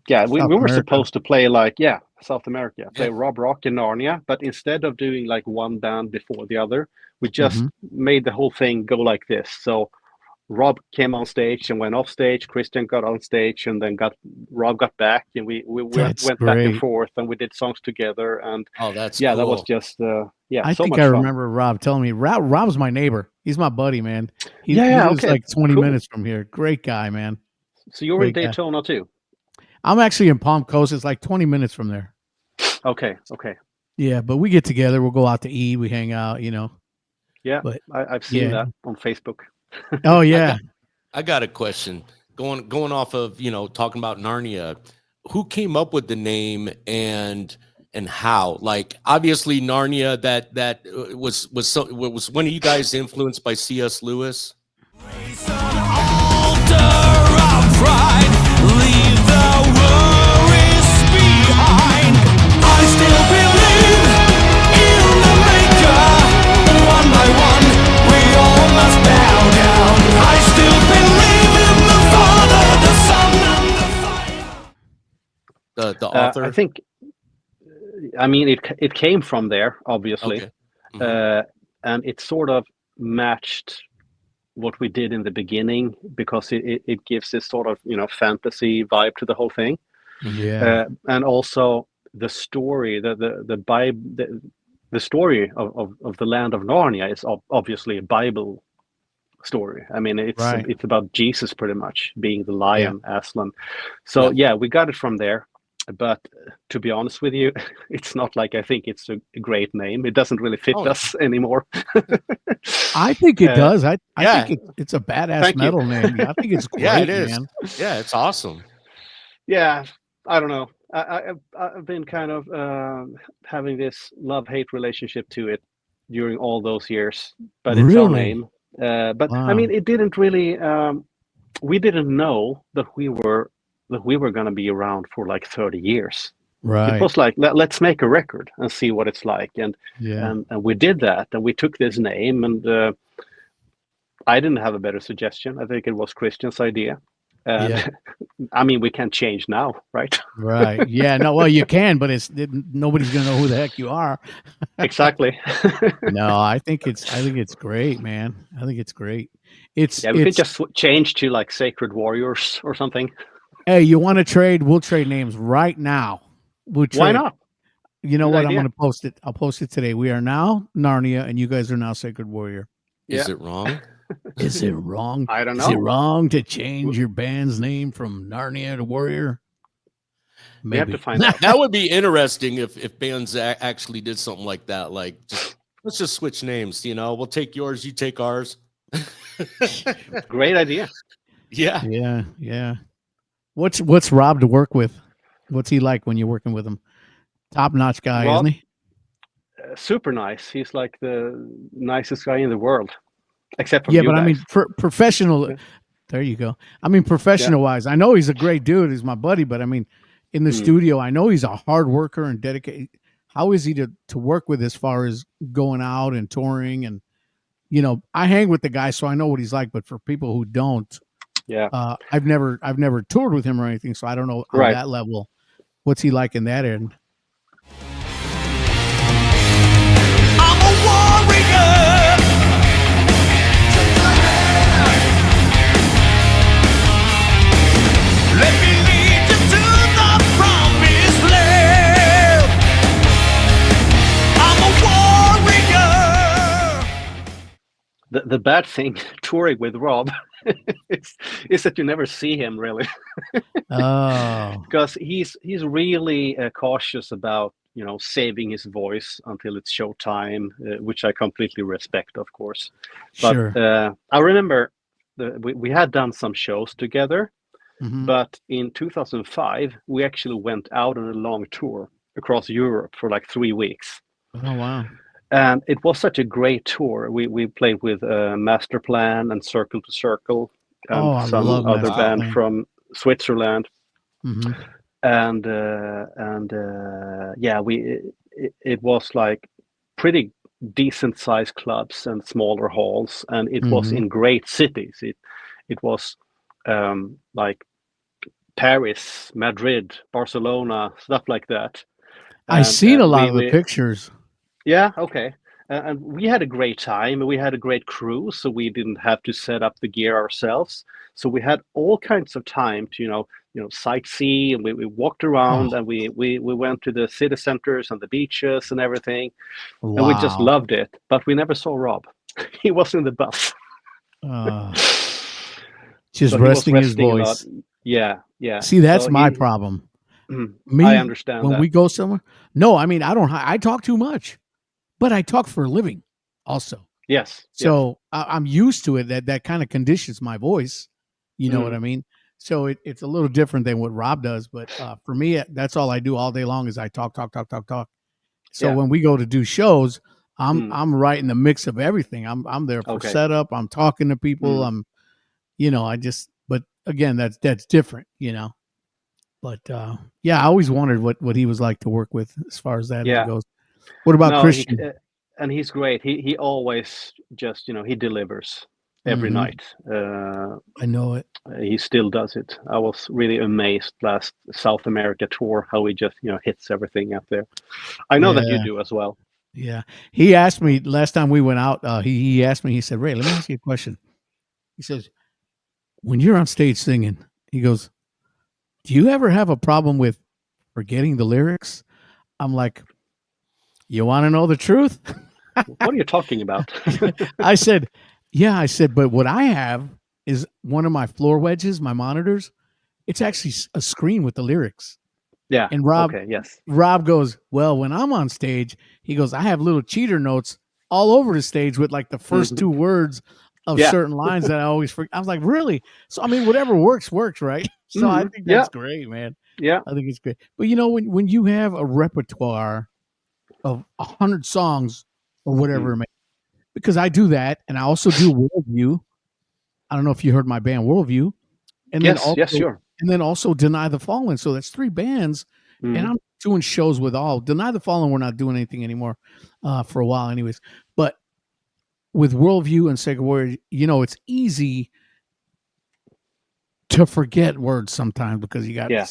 [SPEAKER 2] yeah, we,
[SPEAKER 1] South
[SPEAKER 2] we were
[SPEAKER 1] America.
[SPEAKER 2] supposed to play like, yeah, South America,
[SPEAKER 3] Yeah.
[SPEAKER 2] play Rob Rock in Narnia, but instead of doing like one band before the other, we just
[SPEAKER 1] Hmm.
[SPEAKER 2] made the whole thing go like this. So Rob came on stage and went off stage, Christian got on stage and then got Rob got back, and we
[SPEAKER 1] That's
[SPEAKER 2] went back and
[SPEAKER 1] great.
[SPEAKER 2] forth and we did songs together, and
[SPEAKER 3] Oh, that's
[SPEAKER 2] yeah, that was
[SPEAKER 3] cool.
[SPEAKER 2] just yeah,
[SPEAKER 1] I
[SPEAKER 2] so
[SPEAKER 1] think I
[SPEAKER 2] much fun.
[SPEAKER 1] remember Rob telling me Rob's my neighbor. He's my buddy, man.
[SPEAKER 2] Yeah,
[SPEAKER 1] He
[SPEAKER 2] yeah,
[SPEAKER 1] lives
[SPEAKER 2] okay,
[SPEAKER 1] like 20
[SPEAKER 2] cool.
[SPEAKER 1] minutes from here. Great guy, man.
[SPEAKER 2] So you're in
[SPEAKER 1] Great guy.
[SPEAKER 2] Daytona too?
[SPEAKER 1] I'm actually in Palm Coast. It's like 20 minutes from there.
[SPEAKER 2] Okay, okay.
[SPEAKER 1] Yeah, but we get together. We'll go out to eat. We hang out,
[SPEAKER 2] Yeah,
[SPEAKER 1] But
[SPEAKER 2] I've seen
[SPEAKER 1] yeah.
[SPEAKER 2] that on Facebook.
[SPEAKER 1] Oh,
[SPEAKER 3] I
[SPEAKER 1] yeah.
[SPEAKER 3] got I got a question. Going off of, talking about Narnia, who came up with the name and how? Like obviously Narnia that was one of you guys influenced by C.S. Lewis? The
[SPEAKER 2] I
[SPEAKER 3] author?
[SPEAKER 2] think, I mean, it came from there, obviously,
[SPEAKER 3] Okay. Mhm.
[SPEAKER 2] uh, and it sort of matched what we did in the beginning because it gives this sort of fantasy vibe to the whole thing,
[SPEAKER 3] Mhm.
[SPEAKER 1] Yeah.
[SPEAKER 2] and also the story, the Bible, the story of the land of Narnia is obviously a Bible story. I mean,
[SPEAKER 1] Right.
[SPEAKER 2] it's about Jesus pretty much being the
[SPEAKER 1] Yeah.
[SPEAKER 2] lion, Aslan. So
[SPEAKER 3] Yeah.
[SPEAKER 2] yeah, we got it from there. But to be honest with you, it's not like I think it's a great name. It doesn't really fit
[SPEAKER 3] Oh,
[SPEAKER 2] us anymore.
[SPEAKER 1] I think it
[SPEAKER 2] uh,
[SPEAKER 1] does. I think
[SPEAKER 3] yeah.
[SPEAKER 1] it's a badass
[SPEAKER 2] Thank you.
[SPEAKER 1] metal name. I think it's
[SPEAKER 3] Yeah, it
[SPEAKER 1] great,
[SPEAKER 3] is.
[SPEAKER 1] man.
[SPEAKER 3] Yeah, it's awesome.
[SPEAKER 2] Yeah, I don't know. I've been kind of having this love-hate relationship to it during all those years, but it's our
[SPEAKER 1] Really?
[SPEAKER 2] name. But I mean,
[SPEAKER 1] Wow.
[SPEAKER 2] it didn't really. We didn't know that we were going to be around for like 30 years. It
[SPEAKER 1] Right.
[SPEAKER 2] was like let's make a record and see what it's like, and
[SPEAKER 1] Yeah.
[SPEAKER 2] and we did that, and we took this name, and I didn't have a better suggestion. I think it was Christian's idea, and
[SPEAKER 1] Yeah.
[SPEAKER 2] I mean we can change now, right?
[SPEAKER 1] Right. Yeah. No, well, you can, but nobody's gonna know who the heck you are.
[SPEAKER 2] Exactly.
[SPEAKER 1] No, I think it's great, man. I think it's great.
[SPEAKER 2] Yeah, we could
[SPEAKER 1] It's
[SPEAKER 2] just change to like Sacred Warriors or something.
[SPEAKER 1] Hey, you want to trade? We'll trade names right now. We'll
[SPEAKER 2] Why
[SPEAKER 1] trade.
[SPEAKER 2] not?
[SPEAKER 1] You know
[SPEAKER 2] Good
[SPEAKER 1] what? I'm
[SPEAKER 2] idea.
[SPEAKER 1] going to post it. I'll post it today. We are now Narnia, and you guys are now Sacred Warrior.
[SPEAKER 3] Is
[SPEAKER 2] Yeah,
[SPEAKER 3] it wrong?
[SPEAKER 1] Is it wrong?
[SPEAKER 2] I don't
[SPEAKER 1] Is it
[SPEAKER 2] know.
[SPEAKER 1] wrong to change your band's name from Narnia to Warrior?
[SPEAKER 2] We have to
[SPEAKER 1] Maybe.
[SPEAKER 2] find out.
[SPEAKER 3] That would be interesting if bands actually did something like that. Like, let's just switch names. We'll take yours, you take ours.
[SPEAKER 2] Great idea.
[SPEAKER 3] Yeah.
[SPEAKER 1] Yeah, yeah. What's Rob to work with? What's he like when you're working with him? Top notch guy, isn't
[SPEAKER 2] Rob,
[SPEAKER 1] he?
[SPEAKER 2] super nice. He's like the nicest guy in the world, except from
[SPEAKER 1] Yeah,
[SPEAKER 2] you
[SPEAKER 1] but I
[SPEAKER 2] guys.
[SPEAKER 1] mean, professional.
[SPEAKER 2] Yeah.
[SPEAKER 1] There you go. I mean,
[SPEAKER 2] Yeah.
[SPEAKER 1] professional wise, I know he's a great dude. He's my buddy, but I mean, in the
[SPEAKER 2] Mm.
[SPEAKER 1] studio, I know he's a hard worker and dedicated. How is he to work with as far as going out and touring? And I hang with the guy, so I know what he's like. But for people who don't,
[SPEAKER 2] Yeah.
[SPEAKER 1] I've never toured with him or anything, so I don't know on
[SPEAKER 2] Right.
[SPEAKER 1] that level. What's he like in that end?
[SPEAKER 4] I'm a warrior. Let me lead you to the promised land. I'm a warrior.
[SPEAKER 2] The bad thing touring with Rob is that you never see him really,
[SPEAKER 1] Oh,
[SPEAKER 2] because he's really cautious about saving his voice until it's show time, which I completely respect, of course. But
[SPEAKER 1] sure.
[SPEAKER 2] I remember we had done some shows together,
[SPEAKER 1] Hmm.
[SPEAKER 2] but in 2005 we actually went out on a long tour across Europe for like 3 weeks.
[SPEAKER 1] Oh wow.
[SPEAKER 2] And it was such a great tour. We played with Masterplan and Circle to Circle
[SPEAKER 1] Oh,
[SPEAKER 2] and
[SPEAKER 1] I
[SPEAKER 2] some
[SPEAKER 1] love
[SPEAKER 2] other
[SPEAKER 1] Master
[SPEAKER 3] Wow.
[SPEAKER 2] band
[SPEAKER 1] Plan.
[SPEAKER 2] from Switzerland.
[SPEAKER 1] Hmm.
[SPEAKER 2] And yeah, it was like pretty decent sized clubs and smaller halls, and it was
[SPEAKER 1] Hmm.
[SPEAKER 2] in great cities. It was like Paris, Madrid, Barcelona, stuff like that.
[SPEAKER 1] I
[SPEAKER 2] And
[SPEAKER 1] seen a lot
[SPEAKER 2] we
[SPEAKER 1] of the
[SPEAKER 2] we
[SPEAKER 1] pictures.
[SPEAKER 2] yeah, okay. And we had a great time. We had a great crew, so we didn't have to set up the gear ourselves. So we had all kinds of time to, sightsee, and we walked around,
[SPEAKER 1] Oh
[SPEAKER 2] and we went to the city centers and the beaches and everything, and we just
[SPEAKER 1] wow.
[SPEAKER 2] loved it. But we never saw Rob. He was in the bus,
[SPEAKER 1] Uh, just
[SPEAKER 2] so he was
[SPEAKER 1] resting his
[SPEAKER 2] resting a lot.
[SPEAKER 1] voice.
[SPEAKER 2] Yeah, yeah.
[SPEAKER 1] See, that's
[SPEAKER 2] So
[SPEAKER 1] my
[SPEAKER 2] he,
[SPEAKER 1] problem.
[SPEAKER 2] I
[SPEAKER 1] Me,
[SPEAKER 2] understand
[SPEAKER 1] when
[SPEAKER 2] that.
[SPEAKER 1] we go somewhere, no, I mean, I don't, I talk too much, but I talk for a living also.
[SPEAKER 2] Yes, yes.
[SPEAKER 1] So I'm used to it. That kind of conditions my voice. You know what I
[SPEAKER 2] Mm,
[SPEAKER 1] mean? So it's a little different than what Rob does. But for me, that's all I do all day long is I talk, talk, talk, talk, talk. So
[SPEAKER 2] yeah.
[SPEAKER 1] when we go to do shows,
[SPEAKER 2] Mm,
[SPEAKER 1] I'm right in the mix of everything. I'm there for
[SPEAKER 2] okay.
[SPEAKER 1] setup. I'm talking to people.
[SPEAKER 2] Mm,
[SPEAKER 1] I just. But again, that's different. But yeah, I always wondered what he was like to work with as far as that end
[SPEAKER 2] yeah.
[SPEAKER 1] goes. What about
[SPEAKER 2] No,
[SPEAKER 1] Christian?
[SPEAKER 2] and he's great. He always just he delivers every
[SPEAKER 1] Hmm.
[SPEAKER 2] night.
[SPEAKER 1] I know it.
[SPEAKER 2] He still does it. I was really amazed last South America tour how he just hits everything out there. I know that you
[SPEAKER 1] Yeah,
[SPEAKER 2] do as well.
[SPEAKER 1] yeah. He asked me last time we went out. He asked me. He said, "Ray, let me ask you a question." He says, "When you're on stage singing, he goes, do you ever have a problem with forgetting the lyrics?" I'm like, "You want to know the truth?"
[SPEAKER 2] What are you talking about?
[SPEAKER 1] I said, "Yeah." I said, "But what I have is one of my floor wedges, my monitors. It's actually a screen with the lyrics."
[SPEAKER 2] Yeah.
[SPEAKER 1] And Rob
[SPEAKER 2] Okay. Yes.
[SPEAKER 1] Rob goes, "Well, when I'm on stage," he goes, "I have little cheater notes all over the stage with like the first
[SPEAKER 2] Mhm.
[SPEAKER 1] two words of
[SPEAKER 2] Yeah.
[SPEAKER 1] certain lines that I always forget." I was like, "Really?" So I mean, whatever works, works, right? So I think
[SPEAKER 2] Yeah.
[SPEAKER 1] that's great, man.
[SPEAKER 2] Yeah.
[SPEAKER 1] I think it's great. But when you have a repertoire of 100 songs or whatever,
[SPEAKER 2] Mm.
[SPEAKER 1] because I do that, and I also do Worldview. I don't know if you heard my band Worldview, and then
[SPEAKER 2] Yes. Yes.
[SPEAKER 1] also
[SPEAKER 2] Sure.
[SPEAKER 1] Deny the Fallen. So that's three bands, and
[SPEAKER 2] Mm.
[SPEAKER 1] I'm doing shows with all. Deny the Fallen, we're not doing anything anymore for a while, anyways. But with Worldview and Sacred Warrior, it's easy to forget words sometimes because you got,
[SPEAKER 2] Yeah.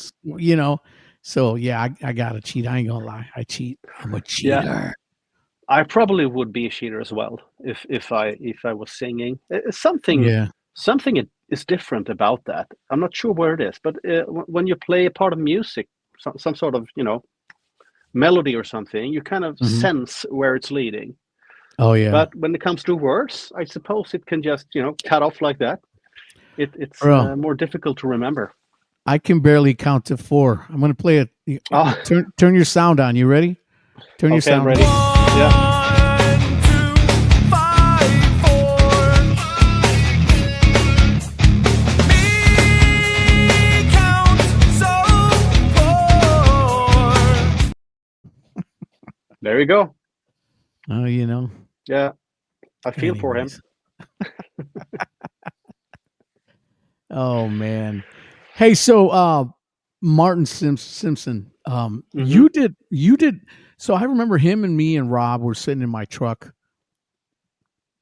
[SPEAKER 1] So yeah, I gotta cheat. I ain't gonna lie, I cheat. I'm a
[SPEAKER 2] Yeah.
[SPEAKER 1] cheater.
[SPEAKER 2] I probably would be a cheater as well if I was singing.
[SPEAKER 1] Yeah.
[SPEAKER 2] Something is different about that. I'm not sure where it is, but when you play a part of music, some sort of melody or something, you kind of
[SPEAKER 1] Hmm.
[SPEAKER 2] sense where it's leading.
[SPEAKER 1] Oh yeah,
[SPEAKER 2] But when it comes to words, I suppose it can just cut off like that. It's
[SPEAKER 1] bro.
[SPEAKER 2] more difficult to remember.
[SPEAKER 1] I can barely count to four. I'm gonna play it.
[SPEAKER 2] Oh,
[SPEAKER 1] Turn your sound on. You ready? Turn your
[SPEAKER 2] okay, I'm
[SPEAKER 1] sound on.
[SPEAKER 2] ready. Yeah.
[SPEAKER 4] 1, 2, 5, 4. Me count so poor.
[SPEAKER 2] There you go.
[SPEAKER 1] Oh,
[SPEAKER 2] Yeah, I feel for him.
[SPEAKER 1] anyways. Oh man. Hey, so Martin Simpson,
[SPEAKER 2] Hmm.
[SPEAKER 1] you did so I remember him and me and Rob were sitting in my truck a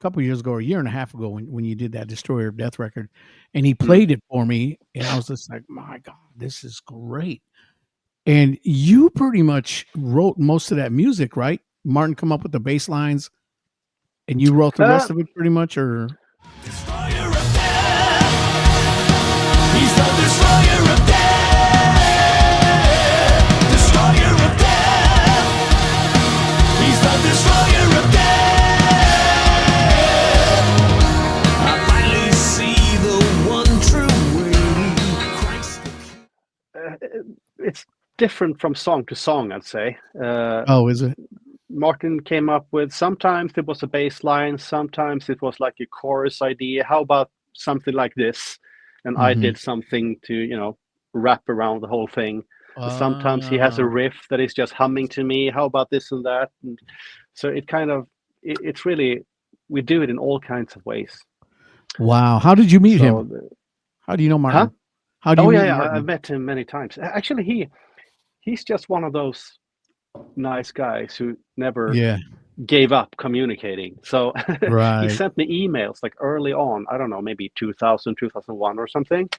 [SPEAKER 1] couple years ago, or a year and a half ago when you did that Destroyer of Death record, and he
[SPEAKER 2] Mm.
[SPEAKER 1] played it for me, and I was just like, my God, this is great. And you pretty much wrote most of that music, right? Martin come up with the bass lines and you wrote the
[SPEAKER 2] Uh,
[SPEAKER 1] rest of it pretty much, or
[SPEAKER 4] Destroyer of death. He's the destroyer of death. Destroyer of death. He's the destroyer of death. I finally see the one true way. Christ.
[SPEAKER 2] it's different from song to song, I'd say.
[SPEAKER 1] oh, is it?
[SPEAKER 2] Martin came up with, sometimes it was a bass line, sometimes it was like a chorus idea. How about something like this? And I
[SPEAKER 1] Hmm.
[SPEAKER 2] did something to, wrap around the whole thing. Sometimes he has a
[SPEAKER 1] Oh,
[SPEAKER 2] riff that is just humming to me. How about this and that? And so it kind of it's really, we do it in all kinds of ways.
[SPEAKER 1] wow. How did you meet
[SPEAKER 2] So
[SPEAKER 1] him? How do you know
[SPEAKER 2] huh?
[SPEAKER 1] Martin? How do you
[SPEAKER 2] Oh yeah,
[SPEAKER 1] meet
[SPEAKER 2] yeah. I've
[SPEAKER 1] Martin?
[SPEAKER 2] met him many times. Actually, he's just one of those nice guys who never
[SPEAKER 1] Yeah,
[SPEAKER 2] gave up communicating. So he
[SPEAKER 1] right.
[SPEAKER 2] sent me emails like early on, I don't know, maybe 2000, 2001 or something.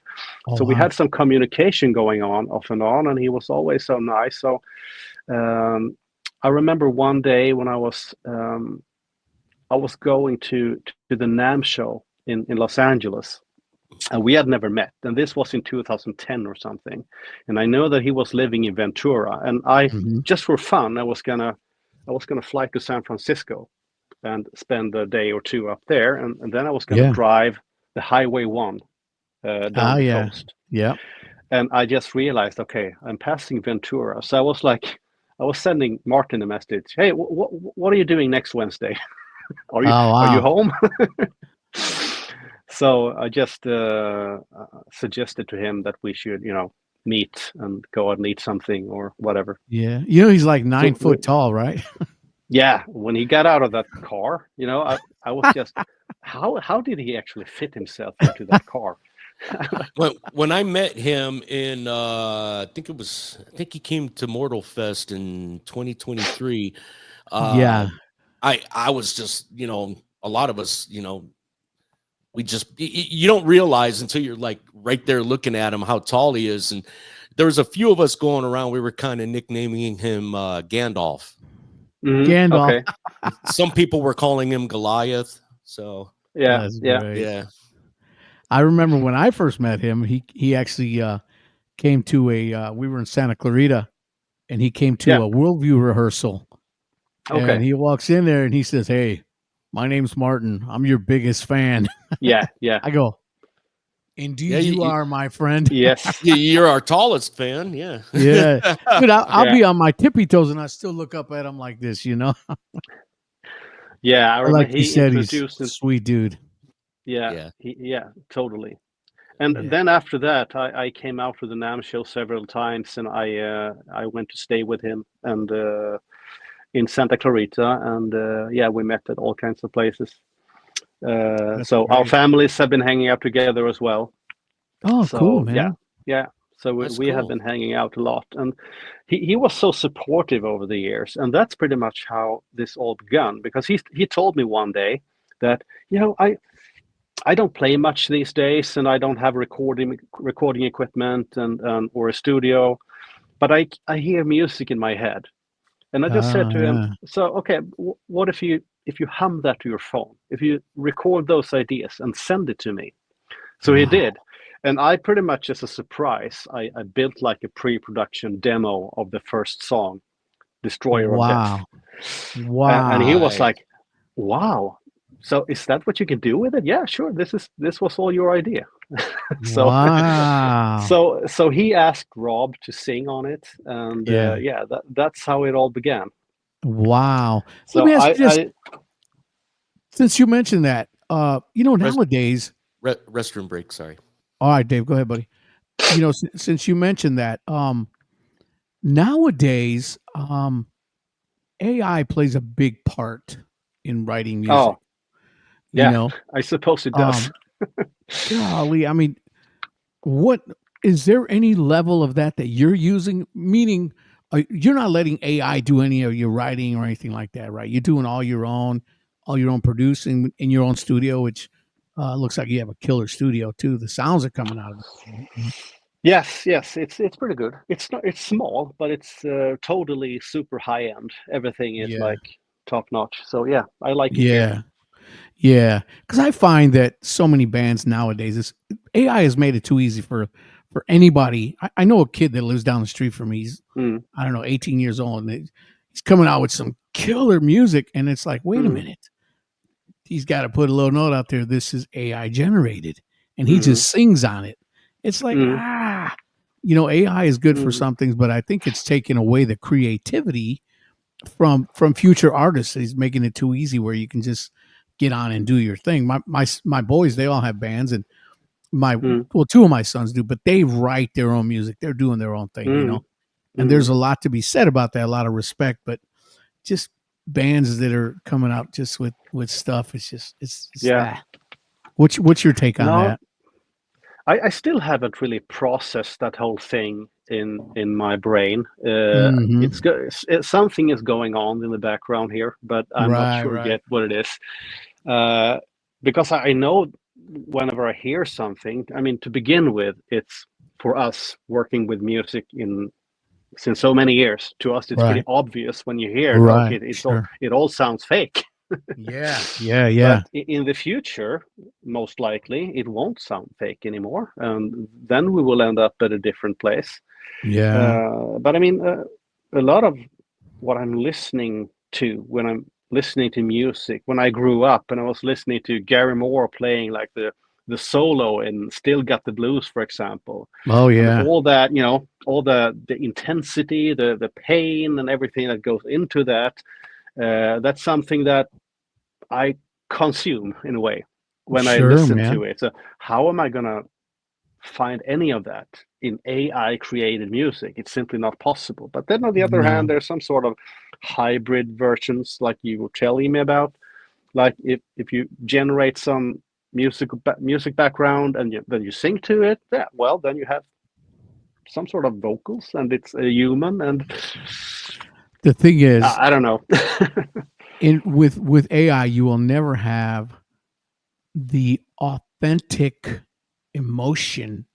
[SPEAKER 1] Oh,
[SPEAKER 2] So we
[SPEAKER 1] wow.
[SPEAKER 2] had some communication going on off and on, and he was always so nice. So I remember one day when I was going to the NAM show in Los Angeles, and we had never met. And this was in 2010 or something. And I know that he was living in Ventura, and I
[SPEAKER 1] Mhm.
[SPEAKER 2] just for fun, I was gonna fly to San Francisco and spend a day or two up there, and then I was gonna
[SPEAKER 1] Yeah.
[SPEAKER 2] drive the Highway 1 down the
[SPEAKER 1] Yeah.
[SPEAKER 2] coast.
[SPEAKER 1] Yep.
[SPEAKER 2] And I just realized, okay, I'm passing Ventura. So I was like, I was sending Martin a message. Hey, what are you doing next Wednesday?
[SPEAKER 1] Oh,
[SPEAKER 2] Are you
[SPEAKER 1] wow.
[SPEAKER 2] home? So I just suggested to him that we should, meet and go out and eat something or whatever.
[SPEAKER 1] Yeah. You know, he's like
[SPEAKER 2] So
[SPEAKER 1] 9 foot tall, right?
[SPEAKER 2] yeah, when he got out of that car, I was just, how did he actually fit himself into that car?
[SPEAKER 3] When I met him in, I think he came to Mortal Fest in 2023.
[SPEAKER 1] Yeah.
[SPEAKER 3] I was just, a lot of us, we just, you don't realize until you're like right there looking at him how tall he is. And there was a few of us going around. We were kind of nicknaming him Gandalf.
[SPEAKER 1] Gandalf.
[SPEAKER 2] Okay.
[SPEAKER 3] Some people were calling him Goliath. So
[SPEAKER 2] Yeah.
[SPEAKER 1] That's
[SPEAKER 2] Yeah.
[SPEAKER 1] great.
[SPEAKER 3] yeah,
[SPEAKER 1] I remember when I first met him, he actually came to we were in Santa Clarita, and he came to
[SPEAKER 2] Yeah.
[SPEAKER 1] a worldview rehearsal. And
[SPEAKER 2] Okay.
[SPEAKER 1] he walks in there and he says, "Hey, my name's Martin. I'm your biggest fan."
[SPEAKER 2] Yeah. Yeah.
[SPEAKER 1] I go,
[SPEAKER 3] yeah.
[SPEAKER 1] "Indeed, you are, my friend."
[SPEAKER 2] Yes.
[SPEAKER 3] You're our tallest fan. Yeah.
[SPEAKER 1] Yeah, dude, I'll
[SPEAKER 2] Yeah.
[SPEAKER 1] be on my tippy toes and I still look up at him like this, you know.
[SPEAKER 2] Yeah. I
[SPEAKER 1] But like
[SPEAKER 2] remember
[SPEAKER 1] you
[SPEAKER 2] he
[SPEAKER 1] said, he's
[SPEAKER 2] introduced
[SPEAKER 1] a
[SPEAKER 2] him.
[SPEAKER 1] sweet dude.
[SPEAKER 2] Yeah.
[SPEAKER 3] Yeah.
[SPEAKER 2] Yeah. Totally. And
[SPEAKER 1] Yeah,
[SPEAKER 2] then after that, I came out to the NAM show several times, and I went to stay with him and in Santa Clarita, and yeah, we met at all kinds of places.
[SPEAKER 1] that's
[SPEAKER 2] So our
[SPEAKER 1] great.
[SPEAKER 2] families have been hanging out together as well.
[SPEAKER 1] Oh, cool,
[SPEAKER 2] So yeah,
[SPEAKER 1] man.
[SPEAKER 2] yeah. So
[SPEAKER 3] That's
[SPEAKER 2] we have
[SPEAKER 3] cool.
[SPEAKER 2] been hanging out a lot, and he was so supportive over the years, and that's pretty much how this all began. Because he told me one day that I don't play much these days, and I don't have recording equipment and or a studio, but I hear music in my head, and I just said to him,
[SPEAKER 1] Yeah.
[SPEAKER 2] so okay, what if you hum that to your phone, if you record those ideas and send it to me? So he
[SPEAKER 1] Wow.
[SPEAKER 2] did. And I pretty much, as a surprise, I built like a pre-production demo of the first song, Destroyer of Death.
[SPEAKER 1] Wow.
[SPEAKER 2] And he
[SPEAKER 1] Wow.
[SPEAKER 2] was
[SPEAKER 3] Right.
[SPEAKER 2] like, wow. So is that what you can do with it? Yeah, sure. This was all your idea. So
[SPEAKER 1] Wow.
[SPEAKER 2] so he asked Rob to sing on it, and
[SPEAKER 1] Yeah.
[SPEAKER 2] yeah, that's how it all began.
[SPEAKER 1] Wow. Let
[SPEAKER 2] So
[SPEAKER 1] me ask you this,
[SPEAKER 2] I
[SPEAKER 1] since you mentioned that,
[SPEAKER 3] Rest,
[SPEAKER 1] nowadays,
[SPEAKER 3] restroom break. Sorry.
[SPEAKER 1] all right, Dave, go ahead, buddy. Since you mentioned that, nowadays, AI plays a big part in writing music.
[SPEAKER 2] oh
[SPEAKER 1] You
[SPEAKER 2] yeah,
[SPEAKER 1] know,
[SPEAKER 2] I suppose it does.
[SPEAKER 1] um, golly, I mean, what is there any level of that you're using? Meaning, you're not letting AI do any of your writing or anything like that, right? You're doing all your own producing in your own studio, which looks like you have a killer studio too. The sounds are coming out of it.
[SPEAKER 2] Yes, yes, it's pretty good. It's small, but it's totally super high end. Everything is
[SPEAKER 1] Yeah,
[SPEAKER 2] like top notch. So yeah, I like it here.
[SPEAKER 1] yeah, yeah. Because I find that so many bands nowadays, AI has made it too easy for anybody. I know a kid that lives down the street from me. He's
[SPEAKER 2] Mm,
[SPEAKER 1] I don't know, 18 years old, and he's coming out with some killer music, and it's like, wait a
[SPEAKER 2] mm,
[SPEAKER 1] minute, he's got to put a little note out there. This is AI generated, and he
[SPEAKER 2] mm,
[SPEAKER 1] just sings on it. It's like,
[SPEAKER 2] mm,
[SPEAKER 1] AI is good for
[SPEAKER 2] mm,
[SPEAKER 1] some things, but I think it's taking away the creativity from future artists. He's making it too easy where you can just get on and do your thing. My boys, they all have bands, and
[SPEAKER 2] mm,
[SPEAKER 1] two of my sons do, but they write their own music. They're doing their own thing,
[SPEAKER 2] mm.
[SPEAKER 1] And there's a lot to be said about that, a lot of respect, but just bands that are coming out just with stuff, it's
[SPEAKER 2] Yeah.
[SPEAKER 1] What's your take on
[SPEAKER 2] No,
[SPEAKER 1] that?
[SPEAKER 2] I still haven't really processed that whole thing in my brain.
[SPEAKER 1] Hmm.
[SPEAKER 2] Something is going on in the background here, but I'm not
[SPEAKER 1] Right,
[SPEAKER 2] sure
[SPEAKER 1] right.
[SPEAKER 2] yet what it is. Uh, because I know whenever I hear something, I mean, to begin with, it's for us working with music in since so many years. To us, it's pretty
[SPEAKER 1] Right.
[SPEAKER 2] obvious when you hear it. Okay,
[SPEAKER 1] Right. Sure.
[SPEAKER 2] it all sounds fake.
[SPEAKER 1] Yeah. Yeah.
[SPEAKER 2] But
[SPEAKER 1] Yeah.
[SPEAKER 2] in the future, most likely, it won't sound fake anymore, and then we will end up at a different place.
[SPEAKER 1] Yeah.
[SPEAKER 2] But I mean, a lot of what I'm listening to when I'm listening to music, when I grew up and I was listening to Gary Moore playing like the solo in Still Got the Blues, for example,
[SPEAKER 1] Oh
[SPEAKER 2] and
[SPEAKER 1] yeah.
[SPEAKER 2] all that, all the intensity, the pain, and everything that goes into that. That's something that I consume in a way when I
[SPEAKER 1] Sure,
[SPEAKER 2] listen
[SPEAKER 1] man.
[SPEAKER 2] to it. So how am I gonna find any of that in AI created music? It's simply not possible. But then on the other hand,
[SPEAKER 1] No.
[SPEAKER 2] there's some sort of hybrid versions like you were telling me about. Like if you generate some music background and then you sing to it, yeah, well then you have some sort of vocals and it's a human and
[SPEAKER 1] The thing is,
[SPEAKER 2] I don't know.
[SPEAKER 1] in with AI, you will never have the authentic emotion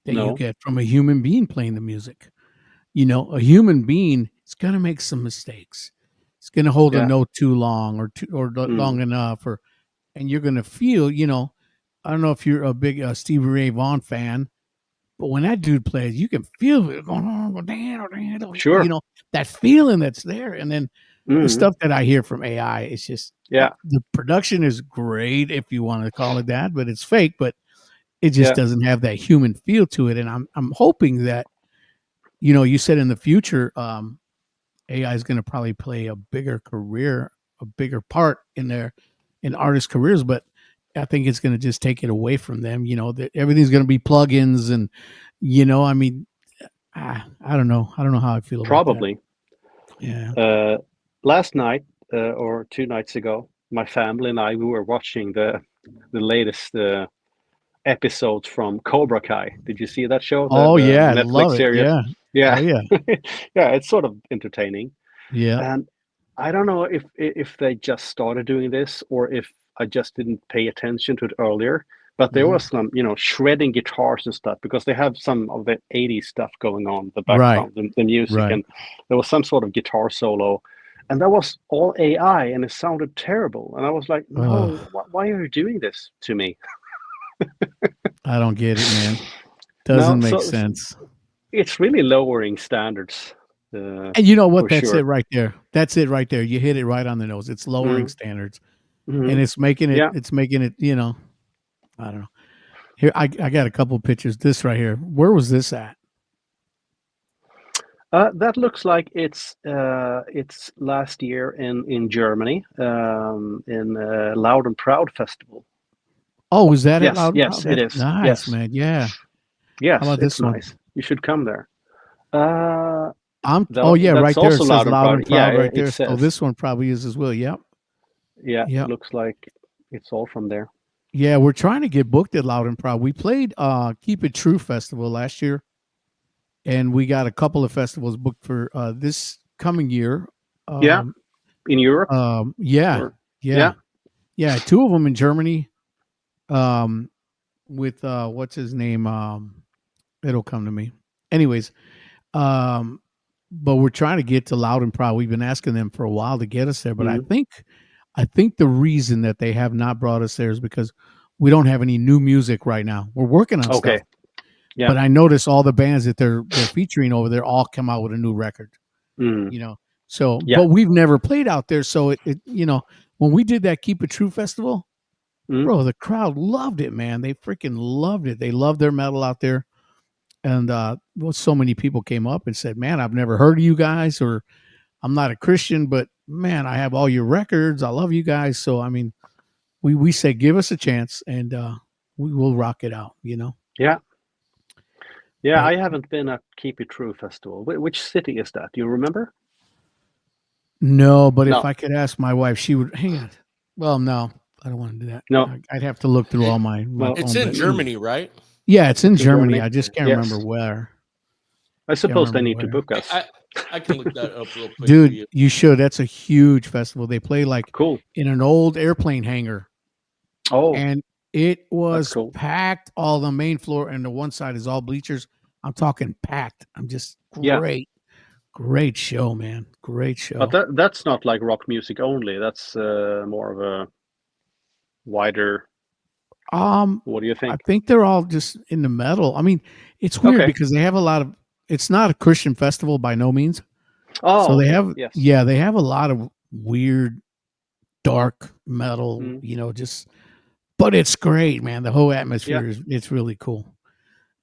[SPEAKER 1] that you
[SPEAKER 2] No.
[SPEAKER 1] get from a human being playing the music. A human being is going to make some mistakes. It's going to hold a
[SPEAKER 2] Yeah.
[SPEAKER 1] note too long or long
[SPEAKER 2] Mm.
[SPEAKER 1] enough, and you're going to feel. I don't know if you're a big Stevie Ray Vaughan fan, but when that dude plays, you can feel it going on,
[SPEAKER 2] Sure.
[SPEAKER 1] that feeling that's there. And then the
[SPEAKER 2] Mm.
[SPEAKER 1] stuff that I hear from AI, it's just
[SPEAKER 2] Yeah.
[SPEAKER 1] the production is great if you want to call it that, but it's fake. But it just
[SPEAKER 2] Yeah.
[SPEAKER 1] doesn't have that human feel to it. And I'm hoping that you said in the future, AI is going to probably play a bigger part in artists' careers, but I think it's going to just take it away from them. That everything's going to be plugins, and I mean, I don't know. I don't know how I feel about that.
[SPEAKER 2] Probably.
[SPEAKER 1] Yeah.
[SPEAKER 2] Uh, Last night or 2 nights ago, my family and I we were watching the latest episodes from Cobra Kai. Did you see that show,
[SPEAKER 1] Oh
[SPEAKER 2] the
[SPEAKER 1] yeah, I
[SPEAKER 2] Netflix
[SPEAKER 1] love it.
[SPEAKER 2] series?
[SPEAKER 1] Yeah. Oh
[SPEAKER 2] Yeah,
[SPEAKER 1] yeah.
[SPEAKER 2] yeah, it's sort of entertaining.
[SPEAKER 1] Yeah.
[SPEAKER 2] And I don't know if they just started doing this or if I just didn't pay attention to it earlier. But there
[SPEAKER 1] Mhm.
[SPEAKER 2] was some, shredding guitars and stuff because they have some of the 80s stuff going on, the
[SPEAKER 1] Right.
[SPEAKER 2] background, the music,
[SPEAKER 1] Right.
[SPEAKER 2] and there was some sort of guitar solo. And that was all AI and it sounded terrible. And I was like,
[SPEAKER 1] Ugh,
[SPEAKER 2] no, why are you doing this to me?
[SPEAKER 1] I don't get it, man.
[SPEAKER 2] No,
[SPEAKER 1] Doesn't make
[SPEAKER 2] so
[SPEAKER 1] sense.
[SPEAKER 2] it's really lowering standards
[SPEAKER 1] And you know what?
[SPEAKER 2] for
[SPEAKER 1] That's it
[SPEAKER 2] sure.
[SPEAKER 1] right there. That's it right there. You hit it right on the nose. It's lowering
[SPEAKER 2] Mm,
[SPEAKER 1] standards, and
[SPEAKER 2] hmm.
[SPEAKER 1] it's making it.
[SPEAKER 2] Yeah.
[SPEAKER 1] It's making it. I don't know. Here, I got a couple pictures. This right here. Where was this at?
[SPEAKER 2] That looks like it's last year in Germany in Loud and Proud Festival.
[SPEAKER 1] Oh, was that at
[SPEAKER 2] Yes,
[SPEAKER 1] Loud and Proud?
[SPEAKER 2] yes, it
[SPEAKER 1] That's
[SPEAKER 2] is.
[SPEAKER 1] nice,
[SPEAKER 2] Yes,
[SPEAKER 1] man. Yeah. How
[SPEAKER 2] yes,
[SPEAKER 1] about
[SPEAKER 2] it's
[SPEAKER 1] this one?
[SPEAKER 2] nice. You should come there. Uh,
[SPEAKER 1] Oh yeah,
[SPEAKER 2] that's
[SPEAKER 1] right there. It
[SPEAKER 2] also
[SPEAKER 1] says
[SPEAKER 2] Loud and
[SPEAKER 1] Loud
[SPEAKER 2] Proud.
[SPEAKER 1] and
[SPEAKER 2] Yeah,
[SPEAKER 1] Proud right
[SPEAKER 2] it
[SPEAKER 1] there. So
[SPEAKER 2] says.
[SPEAKER 1] this one probably is as well. Yep.
[SPEAKER 2] Yeah,
[SPEAKER 1] Yep.
[SPEAKER 2] looks like it's all from there.
[SPEAKER 1] Yeah, we're trying to get booked at Loud and Proud. We played Keep It True Festival last year, and we got a couple of festivals booked for this coming year.
[SPEAKER 2] Yeah,
[SPEAKER 1] Um,
[SPEAKER 2] in Europe
[SPEAKER 1] yeah,
[SPEAKER 2] or
[SPEAKER 1] yeah,
[SPEAKER 2] yeah.
[SPEAKER 1] yeah. Two of them in Germany. Um, with what's his name? It'll come to me. Anyways, um, but we're trying to get to Loud and Proud. We've been asking them for a while to get us there, but I
[SPEAKER 2] Hmm.
[SPEAKER 1] think the reason that they have not brought us there is because we don't have any new music right now. We're working on stuff,
[SPEAKER 2] Okay. Yeah.
[SPEAKER 1] but I notice all the bands that they're featuring over there all come out with a new record.
[SPEAKER 2] Mm.
[SPEAKER 1] You know, so
[SPEAKER 2] Yeah.
[SPEAKER 1] but we've never played out there, so it when we did that Keep It True festival,
[SPEAKER 2] Mm.
[SPEAKER 1] bro, the crowd loved it, man. They freaking loved it. They loved their metal out there. And so many people came up and said, "Man, I've never heard of you guys," or "I'm not a Christian, but man, I have all your records. I love you guys." So I mean, we said, "Give us a chance, and we will rock it out."
[SPEAKER 2] Yeah. Yeah,
[SPEAKER 1] But
[SPEAKER 2] I haven't been at Keep It True Festival. Which city is that? Do you remember?
[SPEAKER 1] no, but if
[SPEAKER 2] No,
[SPEAKER 1] I could ask my wife, she would. Hang on. Well, no, I don't want to do that.
[SPEAKER 2] no.
[SPEAKER 1] I'd have to look through
[SPEAKER 3] It,
[SPEAKER 1] all my
[SPEAKER 2] Well,
[SPEAKER 3] it's
[SPEAKER 1] phone.
[SPEAKER 3] in
[SPEAKER 1] But
[SPEAKER 3] Germany, right?
[SPEAKER 1] yeah, it's in
[SPEAKER 2] it's in
[SPEAKER 1] Germany.
[SPEAKER 2] Germany.
[SPEAKER 1] I just can't remember
[SPEAKER 2] Yes.
[SPEAKER 1] where.
[SPEAKER 2] I
[SPEAKER 1] Can't
[SPEAKER 2] suppose they
[SPEAKER 1] remember
[SPEAKER 2] need to
[SPEAKER 1] where.
[SPEAKER 2] book us.
[SPEAKER 3] I can look that up real quick for
[SPEAKER 1] Dude,
[SPEAKER 3] you.
[SPEAKER 1] you should. That's a huge festival. They play like
[SPEAKER 2] Cool.
[SPEAKER 1] in an old airplane hangar,
[SPEAKER 2] Oh,
[SPEAKER 1] and it
[SPEAKER 2] that's
[SPEAKER 1] was
[SPEAKER 2] cool.
[SPEAKER 1] packed. All the main floor and the one side is all bleachers. I'm talking packed. I'm just
[SPEAKER 2] Yeah,
[SPEAKER 1] great show, man. Great
[SPEAKER 2] but
[SPEAKER 1] show.
[SPEAKER 2] that's not like rock music only. That's more of a wider.
[SPEAKER 1] Um,
[SPEAKER 2] What do you
[SPEAKER 1] I
[SPEAKER 2] think?
[SPEAKER 1] think they're all just in the metal. I mean, it's weird
[SPEAKER 2] Okay.
[SPEAKER 1] because they have a lot of. It's not a Christian festival by no means. So
[SPEAKER 2] Oh,
[SPEAKER 1] they
[SPEAKER 2] okay.
[SPEAKER 1] have,
[SPEAKER 2] Yes.
[SPEAKER 1] yeah, they have a lot of weird, dark metal.
[SPEAKER 2] Mm,
[SPEAKER 1] Just, but it's great, man. The whole
[SPEAKER 2] yeah.
[SPEAKER 1] atmosphere is it's really cool.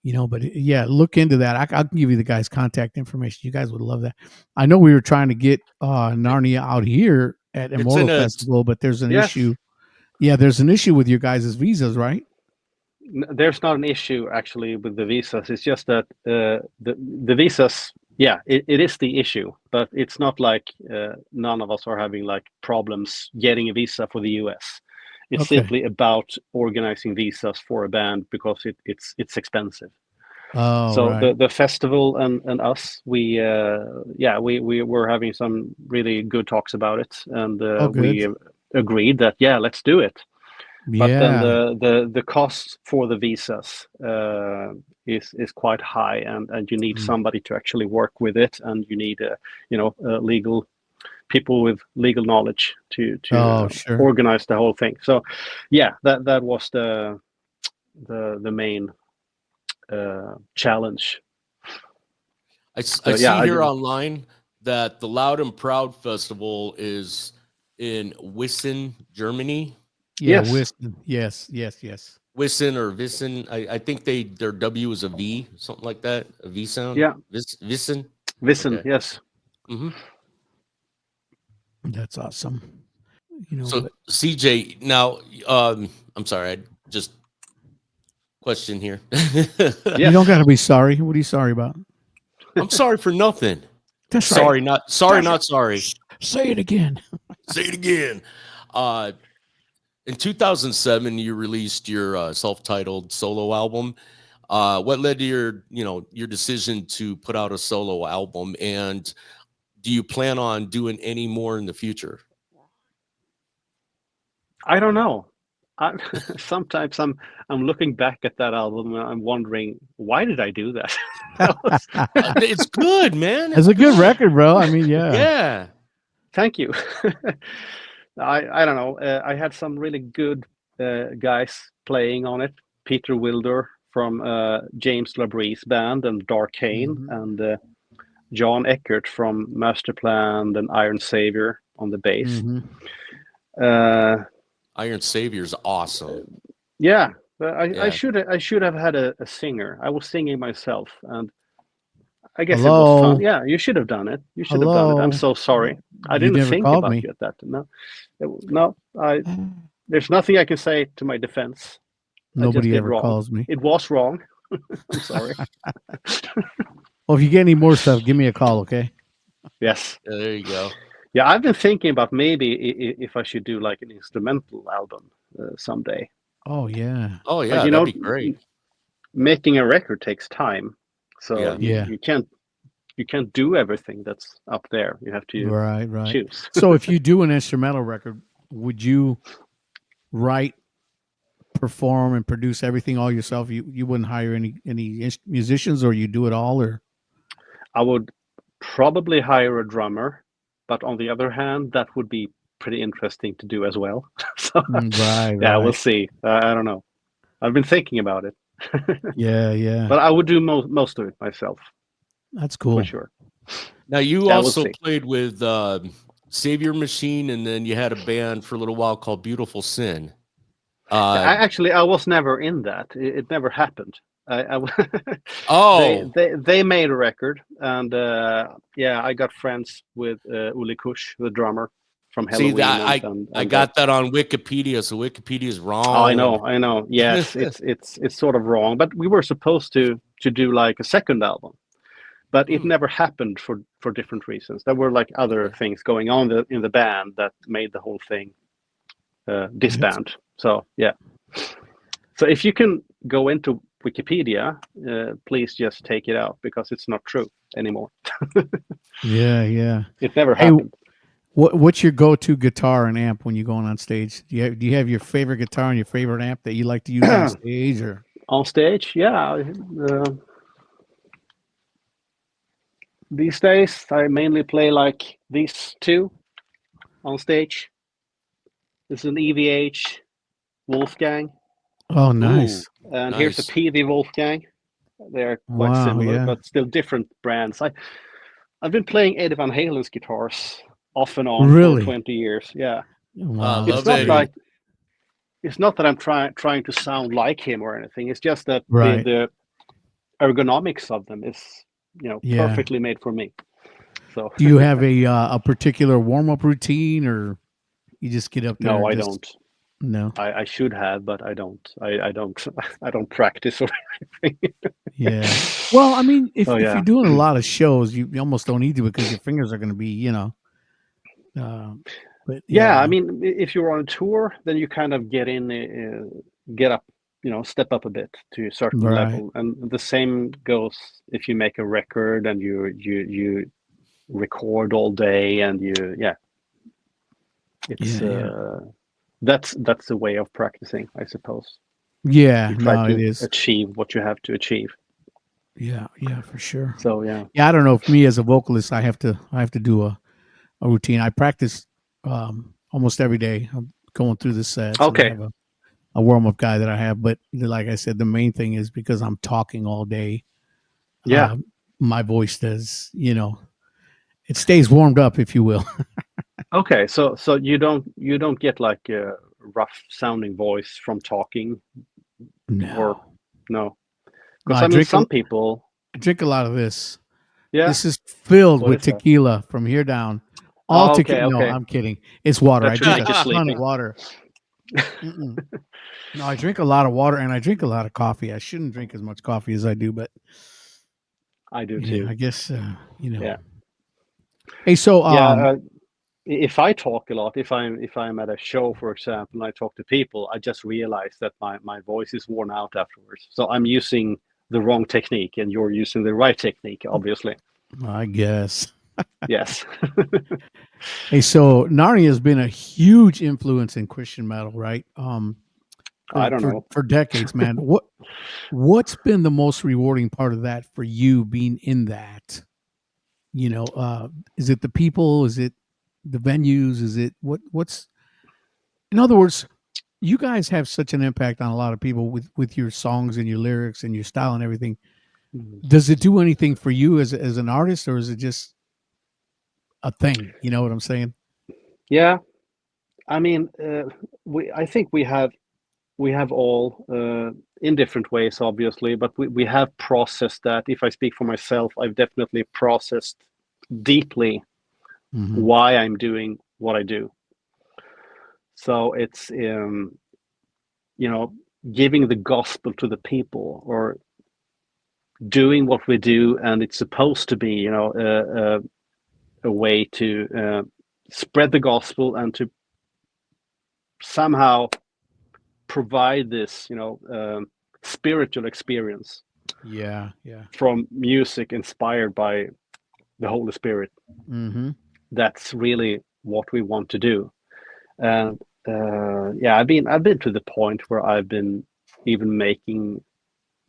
[SPEAKER 1] But yeah, look into that. I'll give you the guy's contact information. You guys would love that. I know we were trying to get Narnia out here at
[SPEAKER 3] It's in
[SPEAKER 1] Immortal
[SPEAKER 3] a
[SPEAKER 1] Festival, but there's an
[SPEAKER 2] Yes.
[SPEAKER 1] issue. Yeah, there's an issue with your guys' visas, right?
[SPEAKER 2] There's not an issue actually with the visas. It's just that the visas, yeah, it is the issue, but it's not like none of us are having like problems getting a visa for the US. It's
[SPEAKER 1] Okay.
[SPEAKER 2] simply about organizing visas for a band because it's expensive.
[SPEAKER 1] Oh,
[SPEAKER 2] So
[SPEAKER 1] right.
[SPEAKER 2] the festival and us, we were having some really good talks about it, and
[SPEAKER 1] Oh, good.
[SPEAKER 2] we agreed that yeah, let's do it. But then
[SPEAKER 1] Yeah.
[SPEAKER 2] the cost for the visas is quite high, and you need
[SPEAKER 1] Mm.
[SPEAKER 2] somebody to actually work with it, and you need legal people with legal knowledge to
[SPEAKER 1] Oh, sure.
[SPEAKER 2] organize the whole thing. So yeah, that was the main challenge.
[SPEAKER 3] I
[SPEAKER 2] So yeah,
[SPEAKER 3] see here online that the Loud and Proud Festival is in Wissen, Germany.
[SPEAKER 1] Yeah,
[SPEAKER 2] yes,
[SPEAKER 1] Wiston. Yes.
[SPEAKER 3] Wissen or Wissen. I think their W is a V, something like that. A V sound.
[SPEAKER 2] yeah,
[SPEAKER 3] Wissen.
[SPEAKER 2] Wissen,
[SPEAKER 3] Okay.
[SPEAKER 2] yes.
[SPEAKER 3] hmm
[SPEAKER 1] That's awesome.
[SPEAKER 3] So
[SPEAKER 1] But
[SPEAKER 3] CJ, now I'm sorry, I just question here.
[SPEAKER 1] you
[SPEAKER 2] Yes.
[SPEAKER 1] don't got to be sorry. What are you sorry about?
[SPEAKER 3] I'm sorry for nothing.
[SPEAKER 1] That's
[SPEAKER 3] Sorry,
[SPEAKER 1] right.
[SPEAKER 3] not sorry,
[SPEAKER 1] That's
[SPEAKER 3] not sorry.
[SPEAKER 1] Say it again.
[SPEAKER 3] Say it again. In 2007, you released your self-titled solo album. What led to your decision to put out a solo album, and do you plan on doing any more in the future?
[SPEAKER 2] I don't know. I, sometimes I'm looking back at that album and I'm wondering why did I do that? That was,
[SPEAKER 3] It's good, man.
[SPEAKER 1] It's a good record, bro. I mean, yeah.
[SPEAKER 3] Yeah.
[SPEAKER 2] thank you. I don't know. I had some really good guys playing on it. Peter Wilder from James Labree's band and Darkane,
[SPEAKER 1] Mhm.
[SPEAKER 2] and John Eckert from Masterplan and Iron Savior on the bass.
[SPEAKER 1] Mhm.
[SPEAKER 3] Iron Savior's awesome.
[SPEAKER 2] Yeah, I
[SPEAKER 3] Yeah.
[SPEAKER 2] should have had a singer. I was singing myself, and I guess it was
[SPEAKER 1] Hello.
[SPEAKER 2] fun. Yeah, you should have done it. You should have done it. I'm
[SPEAKER 1] Hello.
[SPEAKER 2] so sorry. I
[SPEAKER 1] You
[SPEAKER 2] didn't
[SPEAKER 1] never
[SPEAKER 2] think
[SPEAKER 1] called
[SPEAKER 2] about
[SPEAKER 1] me.
[SPEAKER 2] you at that. No, no. There's nothing I can say to my defense. I just
[SPEAKER 1] Nobody
[SPEAKER 2] did
[SPEAKER 1] ever
[SPEAKER 2] wrong.
[SPEAKER 1] calls me.
[SPEAKER 2] It was wrong. I'm sorry.
[SPEAKER 1] Well, if you get any more stuff, give me a call, okay?
[SPEAKER 2] Yes.
[SPEAKER 3] Yeah, there you go.
[SPEAKER 2] Yeah, I've been thinking about maybe if I should do like an instrumental album someday.
[SPEAKER 1] Oh yeah.
[SPEAKER 3] Oh
[SPEAKER 2] But
[SPEAKER 3] yeah, that'd be great.
[SPEAKER 2] making a record takes time, so
[SPEAKER 3] Yeah.
[SPEAKER 1] Yeah.
[SPEAKER 2] you can't do everything that's up there. You have to
[SPEAKER 1] Right.
[SPEAKER 2] choose.
[SPEAKER 1] So if you do an instrumental record, would you write, perform, and produce everything all yourself? You wouldn't hire any musicians, or you do it all, or
[SPEAKER 2] I would probably hire a drummer, but on the other hand, that would be pretty interesting to do as well. So
[SPEAKER 1] right.
[SPEAKER 2] yeah, we'll see. I don't know. I've been thinking about it,
[SPEAKER 1] Yeah.
[SPEAKER 2] but I would do most of it myself
[SPEAKER 1] That's
[SPEAKER 2] for
[SPEAKER 1] cool.
[SPEAKER 2] sure.
[SPEAKER 3] Now you
[SPEAKER 2] Yeah, we'll
[SPEAKER 3] also
[SPEAKER 2] see.
[SPEAKER 3] played with Savior Machine, and then you had a band for a little while called Beautiful Sin.
[SPEAKER 2] I was never in that. It never happened.
[SPEAKER 3] Oh,
[SPEAKER 2] They made a record, and yeah, I got friends with Uli Kush, the drummer from
[SPEAKER 3] see
[SPEAKER 2] Halloween,
[SPEAKER 3] that
[SPEAKER 2] and
[SPEAKER 3] I got that on Wikipedia, so Wikipedia is
[SPEAKER 2] oh, I
[SPEAKER 3] wrong.
[SPEAKER 2] know. Yes, it's sort of wrong, but we were supposed to to do like a second album, but it
[SPEAKER 3] Hmm.
[SPEAKER 2] never happened for different reasons. There were like other
[SPEAKER 3] Okay.
[SPEAKER 2] things going on in the band that made the whole thing
[SPEAKER 1] Yes.
[SPEAKER 2] disband. So yeah. So if you can go into Wikipedia, please just take it out because it's not true anymore.
[SPEAKER 1] Yeah, yeah.
[SPEAKER 2] It never
[SPEAKER 1] Hey,
[SPEAKER 2] happened.
[SPEAKER 1] what's your go-to guitar and amp when you're going on stage? Do you have your favorite guitar and your favorite amp that you like to use on stage, or?
[SPEAKER 2] On stage, yeah. These days, I mainly play like these two on stage. This is an EVH Wolfgang,
[SPEAKER 1] Oh,
[SPEAKER 3] Ooh,
[SPEAKER 1] nice.
[SPEAKER 2] and here's a
[SPEAKER 3] nice.
[SPEAKER 2] PV Wolfgang. They're quite
[SPEAKER 1] Wow,
[SPEAKER 2] similar,
[SPEAKER 1] yeah.
[SPEAKER 2] but still different brands. I've been playing Eddie Van Halen's guitars off and on for
[SPEAKER 1] Really?
[SPEAKER 2] 20 years. Yeah,
[SPEAKER 1] Wow,
[SPEAKER 2] it's
[SPEAKER 3] Love
[SPEAKER 1] that's
[SPEAKER 2] not
[SPEAKER 1] great.
[SPEAKER 3] Eddie.
[SPEAKER 2] like it's not that I'm trying to sound like him or anything. It's just that
[SPEAKER 1] Right.
[SPEAKER 2] the ergonomics of them is
[SPEAKER 1] Yeah.
[SPEAKER 2] perfectly made for me. So
[SPEAKER 1] Do you have a particular warm-up routine, or you just get up there
[SPEAKER 2] no,
[SPEAKER 1] and
[SPEAKER 2] I
[SPEAKER 1] just?
[SPEAKER 2] don't.
[SPEAKER 1] No.
[SPEAKER 2] I should have, but I don't. I don't. I don't practice or anything.
[SPEAKER 1] Yeah. Well, I mean, if
[SPEAKER 2] Oh
[SPEAKER 1] if you're
[SPEAKER 2] yeah,
[SPEAKER 1] doing a lot of shows, you almost don't need to because your fingers are going to be, but
[SPEAKER 2] yeah. I
[SPEAKER 1] yeah.
[SPEAKER 2] mean, if you're on a tour, then you kind of get up, step up a bit to a certain
[SPEAKER 1] Right.
[SPEAKER 2] level, and the same goes if you make a record and you record all day and it's
[SPEAKER 1] Yeah, yeah.
[SPEAKER 2] that's the way of practicing, I suppose.
[SPEAKER 1] Yeah,
[SPEAKER 2] You try
[SPEAKER 1] no, it
[SPEAKER 2] to
[SPEAKER 1] is.
[SPEAKER 2] achieve what you have to achieve.
[SPEAKER 1] Yeah, yeah, for sure.
[SPEAKER 2] So yeah.
[SPEAKER 1] Yeah, I don't know if me as a vocalist, I have to do a routine. I practice almost every day. I'm going through the sets, and I
[SPEAKER 2] Okay.
[SPEAKER 1] have a warm up guy that I have. But like I said, the main thing is because I'm talking all day,
[SPEAKER 2] Yeah.
[SPEAKER 1] my voice does, it stays warmed up, if you will.
[SPEAKER 2] Okay. So you don't get like a rough sounding voice from talking, or
[SPEAKER 1] No,
[SPEAKER 2] no?
[SPEAKER 1] no,
[SPEAKER 2] Because I mean, some people.
[SPEAKER 1] I drink a lot of this.
[SPEAKER 2] Yeah.
[SPEAKER 1] This is filled
[SPEAKER 2] What
[SPEAKER 1] with
[SPEAKER 2] is that?
[SPEAKER 1] tequila from here down. All
[SPEAKER 2] Oh,
[SPEAKER 1] tequila.
[SPEAKER 2] okay.
[SPEAKER 1] No,
[SPEAKER 2] Okay.
[SPEAKER 1] I'm kidding. It's water.
[SPEAKER 2] That
[SPEAKER 1] I
[SPEAKER 2] should
[SPEAKER 1] drink
[SPEAKER 2] get
[SPEAKER 1] a
[SPEAKER 2] you
[SPEAKER 1] ton of
[SPEAKER 2] sleepy.
[SPEAKER 1] water. Mm-mm. No, I drink a lot of water and I drink a lot of coffee. I shouldn't drink as much coffee as I do, but
[SPEAKER 2] I do
[SPEAKER 1] yeah,
[SPEAKER 2] too.
[SPEAKER 1] I guess
[SPEAKER 2] Yeah.
[SPEAKER 1] Hey, so
[SPEAKER 2] Yeah. If I talk a lot, if I'm at a show, for example, and I talk to people, I just realize that my voice is worn out afterwards. So I'm using the wrong technique, and you're using the right technique, obviously.
[SPEAKER 1] I guess.
[SPEAKER 2] Yes.
[SPEAKER 1] Hey, so Narnia has been a huge influence in Christian metal, right?
[SPEAKER 2] I
[SPEAKER 1] For
[SPEAKER 2] don't
[SPEAKER 1] for
[SPEAKER 2] know.
[SPEAKER 1] for decades, man. What's been the most rewarding part of that for you being in that? Is it the people? Is it the venues? Is it what's in other words, you guys have such an impact on a lot of people with your songs and your lyrics and your style and everything.
[SPEAKER 2] Mhm.
[SPEAKER 1] Does it do anything for you as an artist, or is it just a thing? You know what I'm saying?
[SPEAKER 2] Yeah. I mean, I think we have all in different ways, obviously, but we have processed that. If I speak for myself, I've definitely processed deeply
[SPEAKER 1] Hmm.
[SPEAKER 2] why I'm doing what I do. So it's you know giving the gospel to the people, or doing what we do, and it's supposed to be a way to spread the gospel and to somehow provide this spiritual experience
[SPEAKER 1] Yeah, yeah.
[SPEAKER 2] from music inspired by the Holy Spirit.
[SPEAKER 1] Hmm.
[SPEAKER 2] That's really what we want to do. And yeah, I've been to the point where I've been even making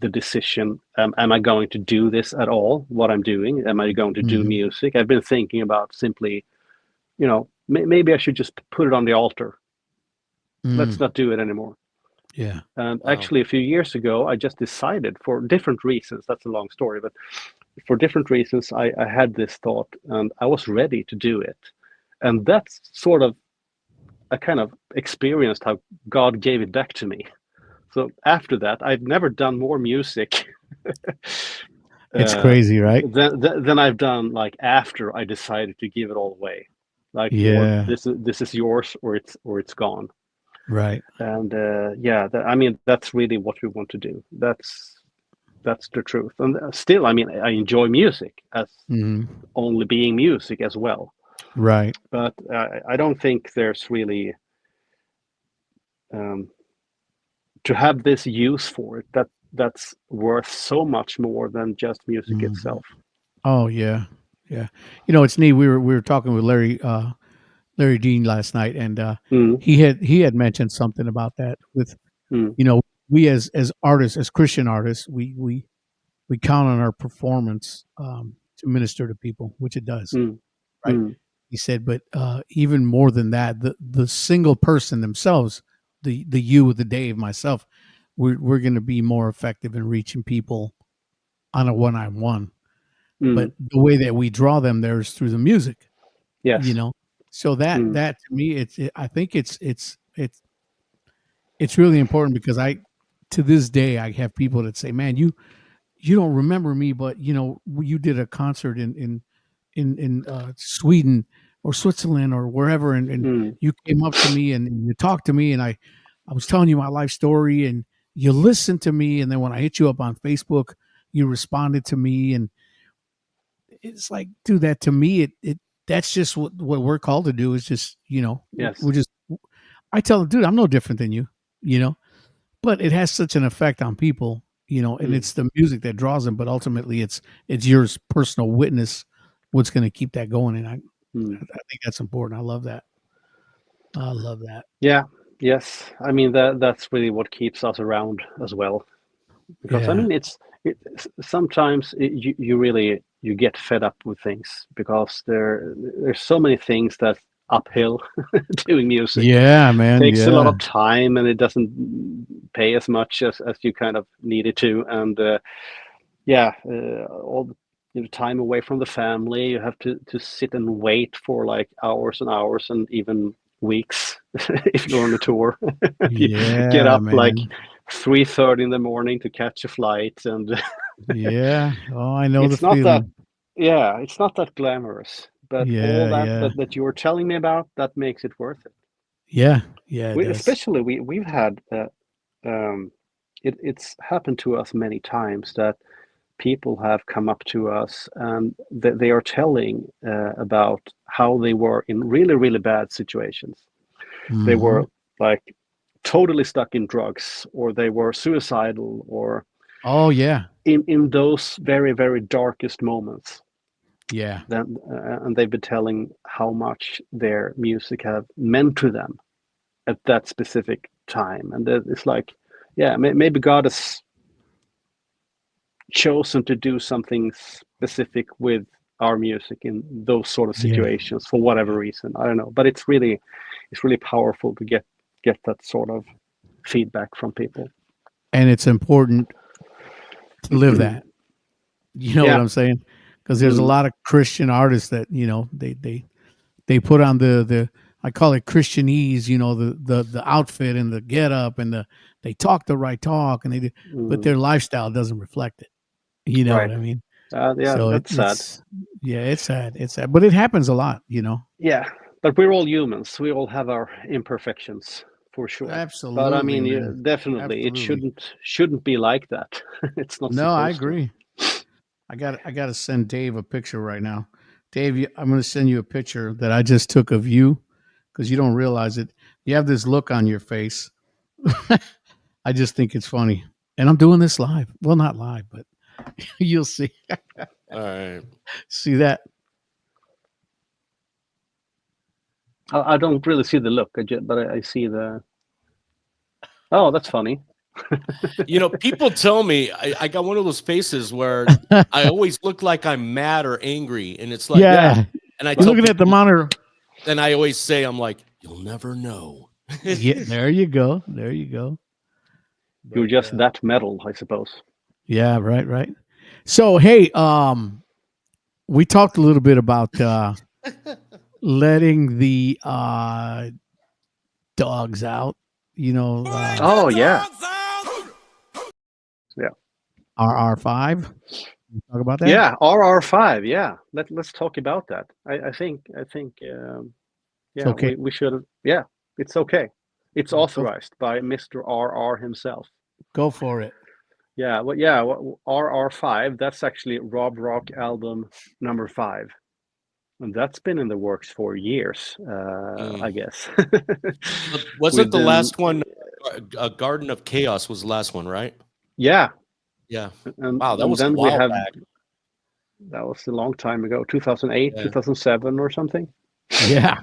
[SPEAKER 2] the decision: am I going to do this at all? What I'm doing? Am I going to do
[SPEAKER 1] Hmm.
[SPEAKER 2] music? I've been thinking about simply, maybe I should just put it on the altar. Let's
[SPEAKER 1] Mm.
[SPEAKER 2] not do it anymore.
[SPEAKER 1] Yeah.
[SPEAKER 2] And
[SPEAKER 3] Wow.
[SPEAKER 2] actually, a few years ago, I just decided, for different reasons. That's a long story, but for different reasons, I had this thought, and I was ready to do it. And that's sort of I kind of experienced how God gave it back to me. So after that, I've never done more music
[SPEAKER 1] It's
[SPEAKER 2] uh,
[SPEAKER 1] crazy, right?
[SPEAKER 2] than I've done like after I decided to give it all away. Like, Lord,
[SPEAKER 1] Yeah.
[SPEAKER 2] this is yours, or it's gone.
[SPEAKER 1] Right.
[SPEAKER 2] And yeah, I mean, that's really what we want to do. That's That's the truth. And still, I mean, I enjoy music as
[SPEAKER 1] Hmm.
[SPEAKER 2] only being music as well.
[SPEAKER 1] Right.
[SPEAKER 2] But I don't think there's really um, to have this use for it that's worth so much more than just music
[SPEAKER 1] Hmm.
[SPEAKER 2] itself.
[SPEAKER 1] Oh yeah, yeah. It's neat. We were talking with Larry Dean last night, and
[SPEAKER 2] Mm,
[SPEAKER 1] he had mentioned something about that. With
[SPEAKER 2] mm,
[SPEAKER 1] you know, we as artists, as Christian artists, we count on our performance to minister to people, which it does,
[SPEAKER 2] mm,
[SPEAKER 1] right?
[SPEAKER 2] mm,
[SPEAKER 1] He said, but even more than that, the single person themselves, the you, the Dave, myself, we're going to be more effective in reaching people on a one-on-one. But
[SPEAKER 2] mm.
[SPEAKER 1] the way that we draw them there is through the music, you
[SPEAKER 2] Yes.
[SPEAKER 1] know. So that
[SPEAKER 2] Mm,
[SPEAKER 1] that to me, I think it's really important because to this day I have people that say, "Man, you don't remember me, but you did a concert in Sweden or Switzerland or wherever, and
[SPEAKER 2] mm,
[SPEAKER 1] you came up to me and you talked to me, and I was telling you my life story, and you listened to me, and then when I hit you up on Facebook, you responded to me, and it's like, dude, that to me, it that's just what we're called to do is just
[SPEAKER 2] yes.
[SPEAKER 1] we're just I tell them, dude, I'm no different than you know but it has such an effect on people, and
[SPEAKER 2] Mm,
[SPEAKER 1] it's the music that draws them, but ultimately it's your personal witness what's going to keep that going, and
[SPEAKER 2] mm.
[SPEAKER 1] I think that's important. I love that. I love that.
[SPEAKER 2] Yeah. Yes. I mean that's really what keeps us around as well. Because I
[SPEAKER 1] Yeah.
[SPEAKER 2] mean sometimes you really you get fed up with things because there's so many things that's uphill doing music.
[SPEAKER 1] Yeah, man.
[SPEAKER 2] Takes a lot
[SPEAKER 1] Yeah.
[SPEAKER 2] of time and it doesn't pay as much as you kind of need it to. And all the time away from the family, you have to sit and wait for like hours and hours and even weeks if you're on a tour. You get
[SPEAKER 1] Yeah,
[SPEAKER 2] up like
[SPEAKER 1] man.
[SPEAKER 2] 3:30 in the morning to catch a flight, and
[SPEAKER 1] Yeah. Oh, I know the
[SPEAKER 2] it's not that,
[SPEAKER 1] feeling.
[SPEAKER 2] yeah, it's not that glamorous, but all
[SPEAKER 1] Yeah,
[SPEAKER 2] that
[SPEAKER 1] yeah.
[SPEAKER 2] that you're telling me about, that makes it worth it.
[SPEAKER 1] Yeah. Yeah, it
[SPEAKER 2] We
[SPEAKER 1] does.
[SPEAKER 2] especially we've had um, it's happened to us many times that people have come up to us and they are telling about how they were in really really bad situations. They
[SPEAKER 1] Mhm.
[SPEAKER 2] were like totally stuck in drugs, or they were suicidal, or
[SPEAKER 1] Oh, yeah.
[SPEAKER 2] in those very very darkest moments.
[SPEAKER 1] Yeah.
[SPEAKER 2] Then and they've been telling how much their music have meant to them at that specific time, and it's like, yeah, maybe God has chosen to do something specific with our music in those sort of
[SPEAKER 1] Yeah.
[SPEAKER 2] situations for whatever
[SPEAKER 1] Yeah.
[SPEAKER 2] reason. I don't know, but it's really powerful to get that sort of feedback from people.
[SPEAKER 1] And it's important to live that. You know what
[SPEAKER 2] Yeah.
[SPEAKER 1] I'm saying? Because there's a
[SPEAKER 2] Mm,
[SPEAKER 1] lot of Christian artists that they put on the I call it Christianese, the outfit and the get up and they talk the right talk and but
[SPEAKER 2] mm,
[SPEAKER 1] their lifestyle doesn't reflect it. You know
[SPEAKER 2] right.
[SPEAKER 1] what I mean?
[SPEAKER 2] Yeah,
[SPEAKER 1] So
[SPEAKER 2] that's sad.
[SPEAKER 1] yeah, it's sad. It's sad, but it happens a lot.
[SPEAKER 2] Yeah, but we're all humans. We all have our imperfections for sure. But I
[SPEAKER 1] Absolutely,
[SPEAKER 2] mean,
[SPEAKER 1] man.
[SPEAKER 2] definitely, it
[SPEAKER 1] Absolutely.
[SPEAKER 2] shouldn't be like that. It's not
[SPEAKER 1] No, I
[SPEAKER 2] supposed to.
[SPEAKER 1] agree. I got to send Dave a picture right now. Dave, I'm going to send you a picture that I just took of you because you don't realize it. You have this look on your face. I just think it's funny. And I'm doing this live. Well, not live, but you'll see.
[SPEAKER 3] All right.
[SPEAKER 1] See that?
[SPEAKER 2] I don't really see the look, but I see the. Oh, that's funny.
[SPEAKER 3] People tell me I got one of those faces where I always look like I'm mad or angry, and it's like,
[SPEAKER 2] Yeah,
[SPEAKER 1] Yeah.
[SPEAKER 3] and I
[SPEAKER 1] You're
[SPEAKER 3] tell
[SPEAKER 1] looking at the
[SPEAKER 3] people,
[SPEAKER 1] monitor.
[SPEAKER 3] and I always say, I'm like, you'll never know.
[SPEAKER 1] Yeah, there you go. There you go.
[SPEAKER 2] you're
[SPEAKER 1] But
[SPEAKER 2] just that metal, I suppose.
[SPEAKER 1] yeah, right, right. So, hey, we talked a little bit about letting the dogs out, you know,
[SPEAKER 2] Oh yeah, yeah,
[SPEAKER 1] RR5. Talk about that.
[SPEAKER 2] yeah. RR5. Yeah, let's talk about that. I think
[SPEAKER 1] It's
[SPEAKER 2] yeah,
[SPEAKER 1] okay.
[SPEAKER 2] we should. Yeah, it's okay. It's
[SPEAKER 1] Go
[SPEAKER 2] authorized by Mr. RR himself.
[SPEAKER 1] go for it.
[SPEAKER 2] Yeah, well, yeah, RR5, that's actually Rob Rock album number 5. And that's been in the works for years, I guess.
[SPEAKER 3] Wasn't
[SPEAKER 2] We've
[SPEAKER 3] the
[SPEAKER 2] been,
[SPEAKER 3] last one Garden of Chaos was the last one, right?
[SPEAKER 2] yeah,
[SPEAKER 3] Yeah.
[SPEAKER 2] and
[SPEAKER 3] Wow, that
[SPEAKER 2] and
[SPEAKER 3] was a
[SPEAKER 2] then we
[SPEAKER 3] while
[SPEAKER 2] have
[SPEAKER 3] back.
[SPEAKER 2] that was a long time ago, 2008,
[SPEAKER 3] Yeah.
[SPEAKER 2] 2007 or something.
[SPEAKER 1] Yeah.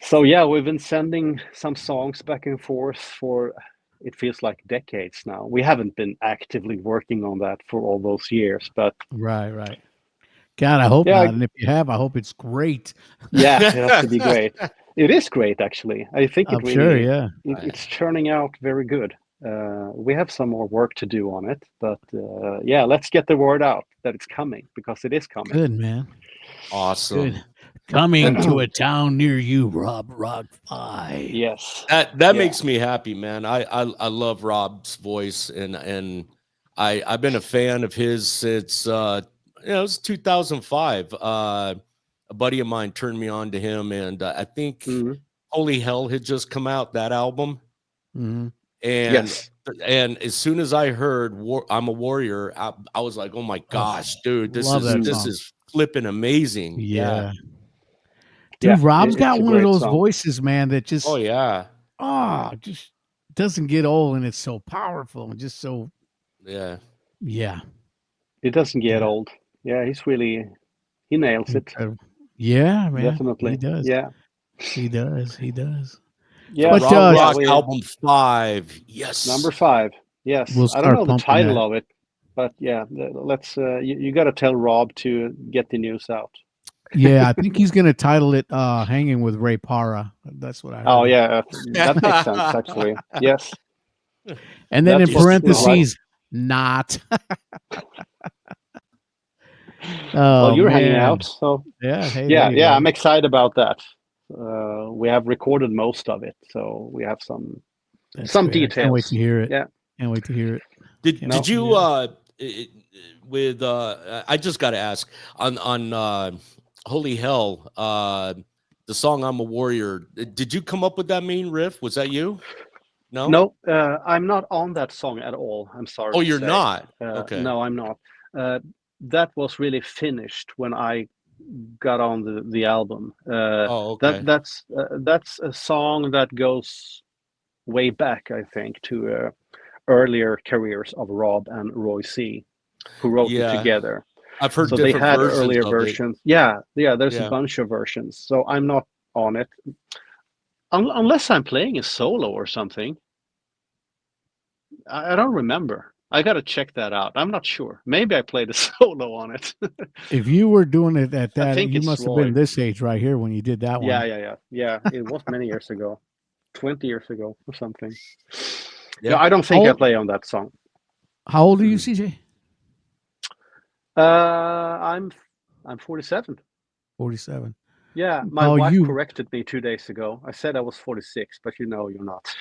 [SPEAKER 2] So yeah, we've been sending some songs back and forth for it feels like decades now. We haven't been actively working on that for all those years, but
[SPEAKER 1] Right. Right. God, I hope
[SPEAKER 2] yeah,
[SPEAKER 1] not. And if you have, I hope it's great.
[SPEAKER 2] yeah, it has to be great. It is great, actually. I think
[SPEAKER 1] I'm sure. Yeah.
[SPEAKER 2] it's churning out very good. We have some more work to do on it, but yeah, let's get the word out that it's coming because it is coming.
[SPEAKER 1] Good, man.
[SPEAKER 3] Awesome.
[SPEAKER 1] Good. Coming to a town near you, Rob Rock 5.
[SPEAKER 2] Yes.
[SPEAKER 3] That
[SPEAKER 2] Yeah.
[SPEAKER 3] makes me happy, man. I love Rob's voice, and I've been a fan of his since it was 2005. A buddy of mine turned me on to him, and I think
[SPEAKER 2] Mhm.
[SPEAKER 3] Holy Hell had just come out, that album.
[SPEAKER 1] Mhm.
[SPEAKER 3] And
[SPEAKER 2] Yes.
[SPEAKER 3] as soon as I heard I'm a Warrior, I was like, oh my gosh, dude, this
[SPEAKER 1] love that
[SPEAKER 3] this
[SPEAKER 1] song.
[SPEAKER 3] is flipping amazing.
[SPEAKER 1] Yeah.
[SPEAKER 2] Yeah,
[SPEAKER 1] Dude, Rob's
[SPEAKER 2] it's
[SPEAKER 1] got
[SPEAKER 2] a
[SPEAKER 1] one of
[SPEAKER 2] great
[SPEAKER 1] those
[SPEAKER 2] song.
[SPEAKER 1] voices, man, that just
[SPEAKER 3] Oh yeah.
[SPEAKER 1] just doesn't get old, and it's so powerful and just so
[SPEAKER 3] Yeah.
[SPEAKER 1] yeah.
[SPEAKER 2] It doesn't get
[SPEAKER 1] Yeah.
[SPEAKER 2] old. Yeah, he nails it.
[SPEAKER 1] Incredible. Yeah, man. He
[SPEAKER 2] Definitely.
[SPEAKER 1] does.
[SPEAKER 2] Yeah.
[SPEAKER 1] He does. He does.
[SPEAKER 3] So
[SPEAKER 2] Yeah,
[SPEAKER 1] But
[SPEAKER 3] Rob
[SPEAKER 2] yeah,
[SPEAKER 3] Rock album 5. Yes.
[SPEAKER 2] number 5. Yes.
[SPEAKER 1] we'll
[SPEAKER 2] I don't
[SPEAKER 1] start
[SPEAKER 2] know the
[SPEAKER 1] pumping
[SPEAKER 2] title
[SPEAKER 1] that.
[SPEAKER 2] of it, but yeah, let's you got to tell Rob to get the news out.
[SPEAKER 1] Yeah, I think he's gonna title it Hanging with Ray Parra. That's what I heard.
[SPEAKER 2] Oh yeah, that makes sense actually. Yes.
[SPEAKER 1] And then in
[SPEAKER 2] That's what we like.
[SPEAKER 1] parentheses, not.
[SPEAKER 2] Well,
[SPEAKER 1] Oh
[SPEAKER 2] you're hanging
[SPEAKER 1] man.
[SPEAKER 2] out, so
[SPEAKER 1] Yeah, hey, there
[SPEAKER 2] yeah,
[SPEAKER 1] you
[SPEAKER 2] yeah,
[SPEAKER 1] go.
[SPEAKER 2] I'm excited about that. We have recorded most of it, so we have some
[SPEAKER 1] That's
[SPEAKER 2] some
[SPEAKER 1] great. I can't wait
[SPEAKER 2] details.
[SPEAKER 1] to hear it.
[SPEAKER 2] Yeah.
[SPEAKER 1] Can't wait to hear it.
[SPEAKER 3] Did
[SPEAKER 1] Can't
[SPEAKER 2] No.
[SPEAKER 1] wait to
[SPEAKER 3] you
[SPEAKER 1] hear it.
[SPEAKER 3] with I just got to ask on Holy Hell, the song I'm a Warrior, did you come up with that main riff? Was that you? No?
[SPEAKER 2] No, I'm not on that song at all. I'm sorry
[SPEAKER 3] Oh,
[SPEAKER 2] to
[SPEAKER 3] you're
[SPEAKER 2] say.
[SPEAKER 3] not. Okay.
[SPEAKER 2] No, I'm not. That was really finished when I got on the album.
[SPEAKER 3] Oh, okay.
[SPEAKER 2] That's a song that goes way back, I think, to earlier careers of Rob and Roy C, who wrote it
[SPEAKER 3] Yeah.
[SPEAKER 2] together.
[SPEAKER 3] I've heard
[SPEAKER 2] So they
[SPEAKER 3] different
[SPEAKER 2] had
[SPEAKER 3] versions
[SPEAKER 2] earlier
[SPEAKER 3] of it.
[SPEAKER 2] versions. Yeah, there's a
[SPEAKER 3] Yeah.
[SPEAKER 2] bunch of versions. So I'm not on it. Unless I'm playing a solo or something. I don't remember. I got to check that out. I'm not sure. Maybe I played a solo on it.
[SPEAKER 1] If you were doing it at
[SPEAKER 2] I
[SPEAKER 1] that,
[SPEAKER 2] think
[SPEAKER 1] you
[SPEAKER 2] it's
[SPEAKER 1] must have
[SPEAKER 2] Roy.
[SPEAKER 1] been this age right here when you did that one.
[SPEAKER 2] Yeah. It was many years ago, 20 years ago or something.
[SPEAKER 3] Yeah.
[SPEAKER 2] No, I don't think I
[SPEAKER 1] old-
[SPEAKER 2] play on that song.
[SPEAKER 1] How old are you, CJ?
[SPEAKER 2] I'm 47.
[SPEAKER 1] 47.
[SPEAKER 2] Yeah, my
[SPEAKER 1] Oh,
[SPEAKER 2] wife
[SPEAKER 1] you-
[SPEAKER 2] corrected me 2 days ago. I said I was 46, but you're not.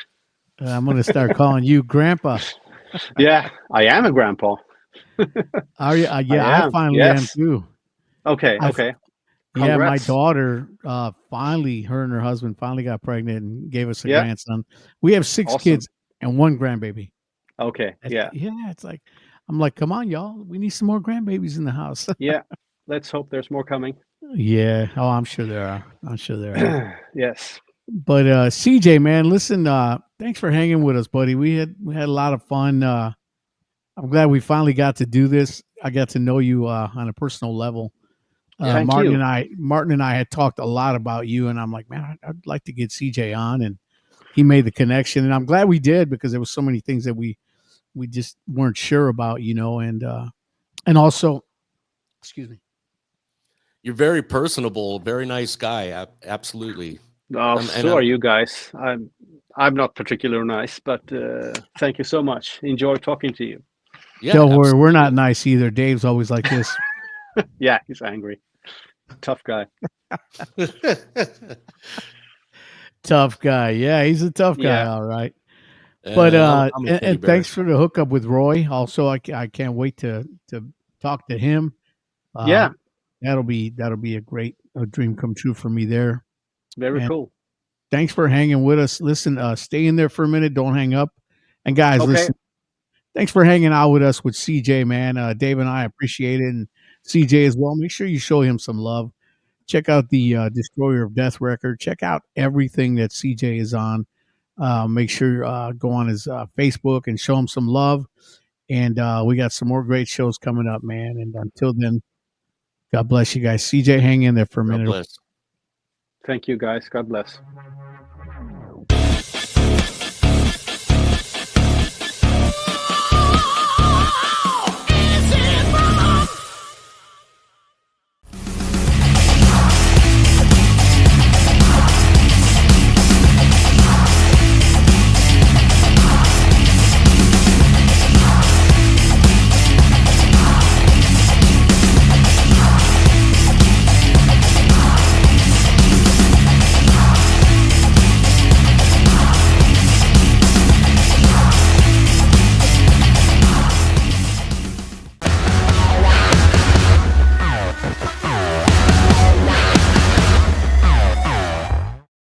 [SPEAKER 1] I'm going to start calling you Grandpa.
[SPEAKER 2] Yeah, I am a grandpa.
[SPEAKER 1] Are you? Yeah, I
[SPEAKER 2] am.
[SPEAKER 1] finally am
[SPEAKER 2] Yes.
[SPEAKER 1] too.
[SPEAKER 2] Okay.
[SPEAKER 1] I-
[SPEAKER 2] Okay.
[SPEAKER 1] Yeah, my
[SPEAKER 2] Congrats.
[SPEAKER 1] daughter finally, her and her husband finally got pregnant and gave us a
[SPEAKER 2] Yeah.
[SPEAKER 1] grandson. We have 6
[SPEAKER 2] Awesome.
[SPEAKER 1] kids and 1 grandbaby.
[SPEAKER 2] Okay. Yeah.
[SPEAKER 1] Yeah, it's like, I'm like, come on, y'all. We need some more grandbabies in the house.
[SPEAKER 2] Yeah. Let's hope there's more coming.
[SPEAKER 1] Yeah. Oh, I'm sure there are.
[SPEAKER 2] Yes.
[SPEAKER 1] But CJ, man, listen, thanks for hanging with us, buddy. We had a lot of fun. I'm glad we finally got to do this. I got to know you on a personal level.
[SPEAKER 2] Thank
[SPEAKER 1] Martin
[SPEAKER 2] you.
[SPEAKER 1] and I had talked a lot about you, and I'm like, man, I'd like to get CJ on, and he made the connection, and I'm glad we did because there was so many things that we just weren't sure about, and also, excuse me.
[SPEAKER 3] You're very personable, very nice guy. Absolutely.
[SPEAKER 2] Oh,
[SPEAKER 3] And
[SPEAKER 2] so are you guys. I'm not particularly nice, but thank you so much. Enjoy talking to you.
[SPEAKER 3] Yeah,
[SPEAKER 1] Don't worry, we're
[SPEAKER 3] absolutely.
[SPEAKER 1] not nice either. Dave's always like this.
[SPEAKER 2] Yeah, he's angry. Tough guy.
[SPEAKER 1] Tough guy. Yeah, he's a tough guy.
[SPEAKER 2] Yeah.
[SPEAKER 1] All right. But
[SPEAKER 3] I'm a teddy
[SPEAKER 1] and
[SPEAKER 3] bear.
[SPEAKER 1] thanks for the hookup with Roy. Also, I can't wait to talk to him.
[SPEAKER 2] Yeah.
[SPEAKER 1] That'll be a great dream come true for me there.
[SPEAKER 2] Very
[SPEAKER 1] And
[SPEAKER 2] cool.
[SPEAKER 1] thanks for hanging with us. Listen, stay in there for a minute. Don't hang up. And guys,
[SPEAKER 2] Okay.
[SPEAKER 1] listen. thanks for hanging out with us with CJ, man. Dave and I appreciate it, and CJ as well. Make sure you show him some love. Check out the Destroyer of Death record. Check out everything that CJ is on. Make sure go on his Facebook and show him some love. And we got some more great shows coming up, man. And until then, God bless you guys. CJ, hang in there for a
[SPEAKER 3] God
[SPEAKER 1] minute.
[SPEAKER 3] bless.
[SPEAKER 2] Thank you, guys. God bless.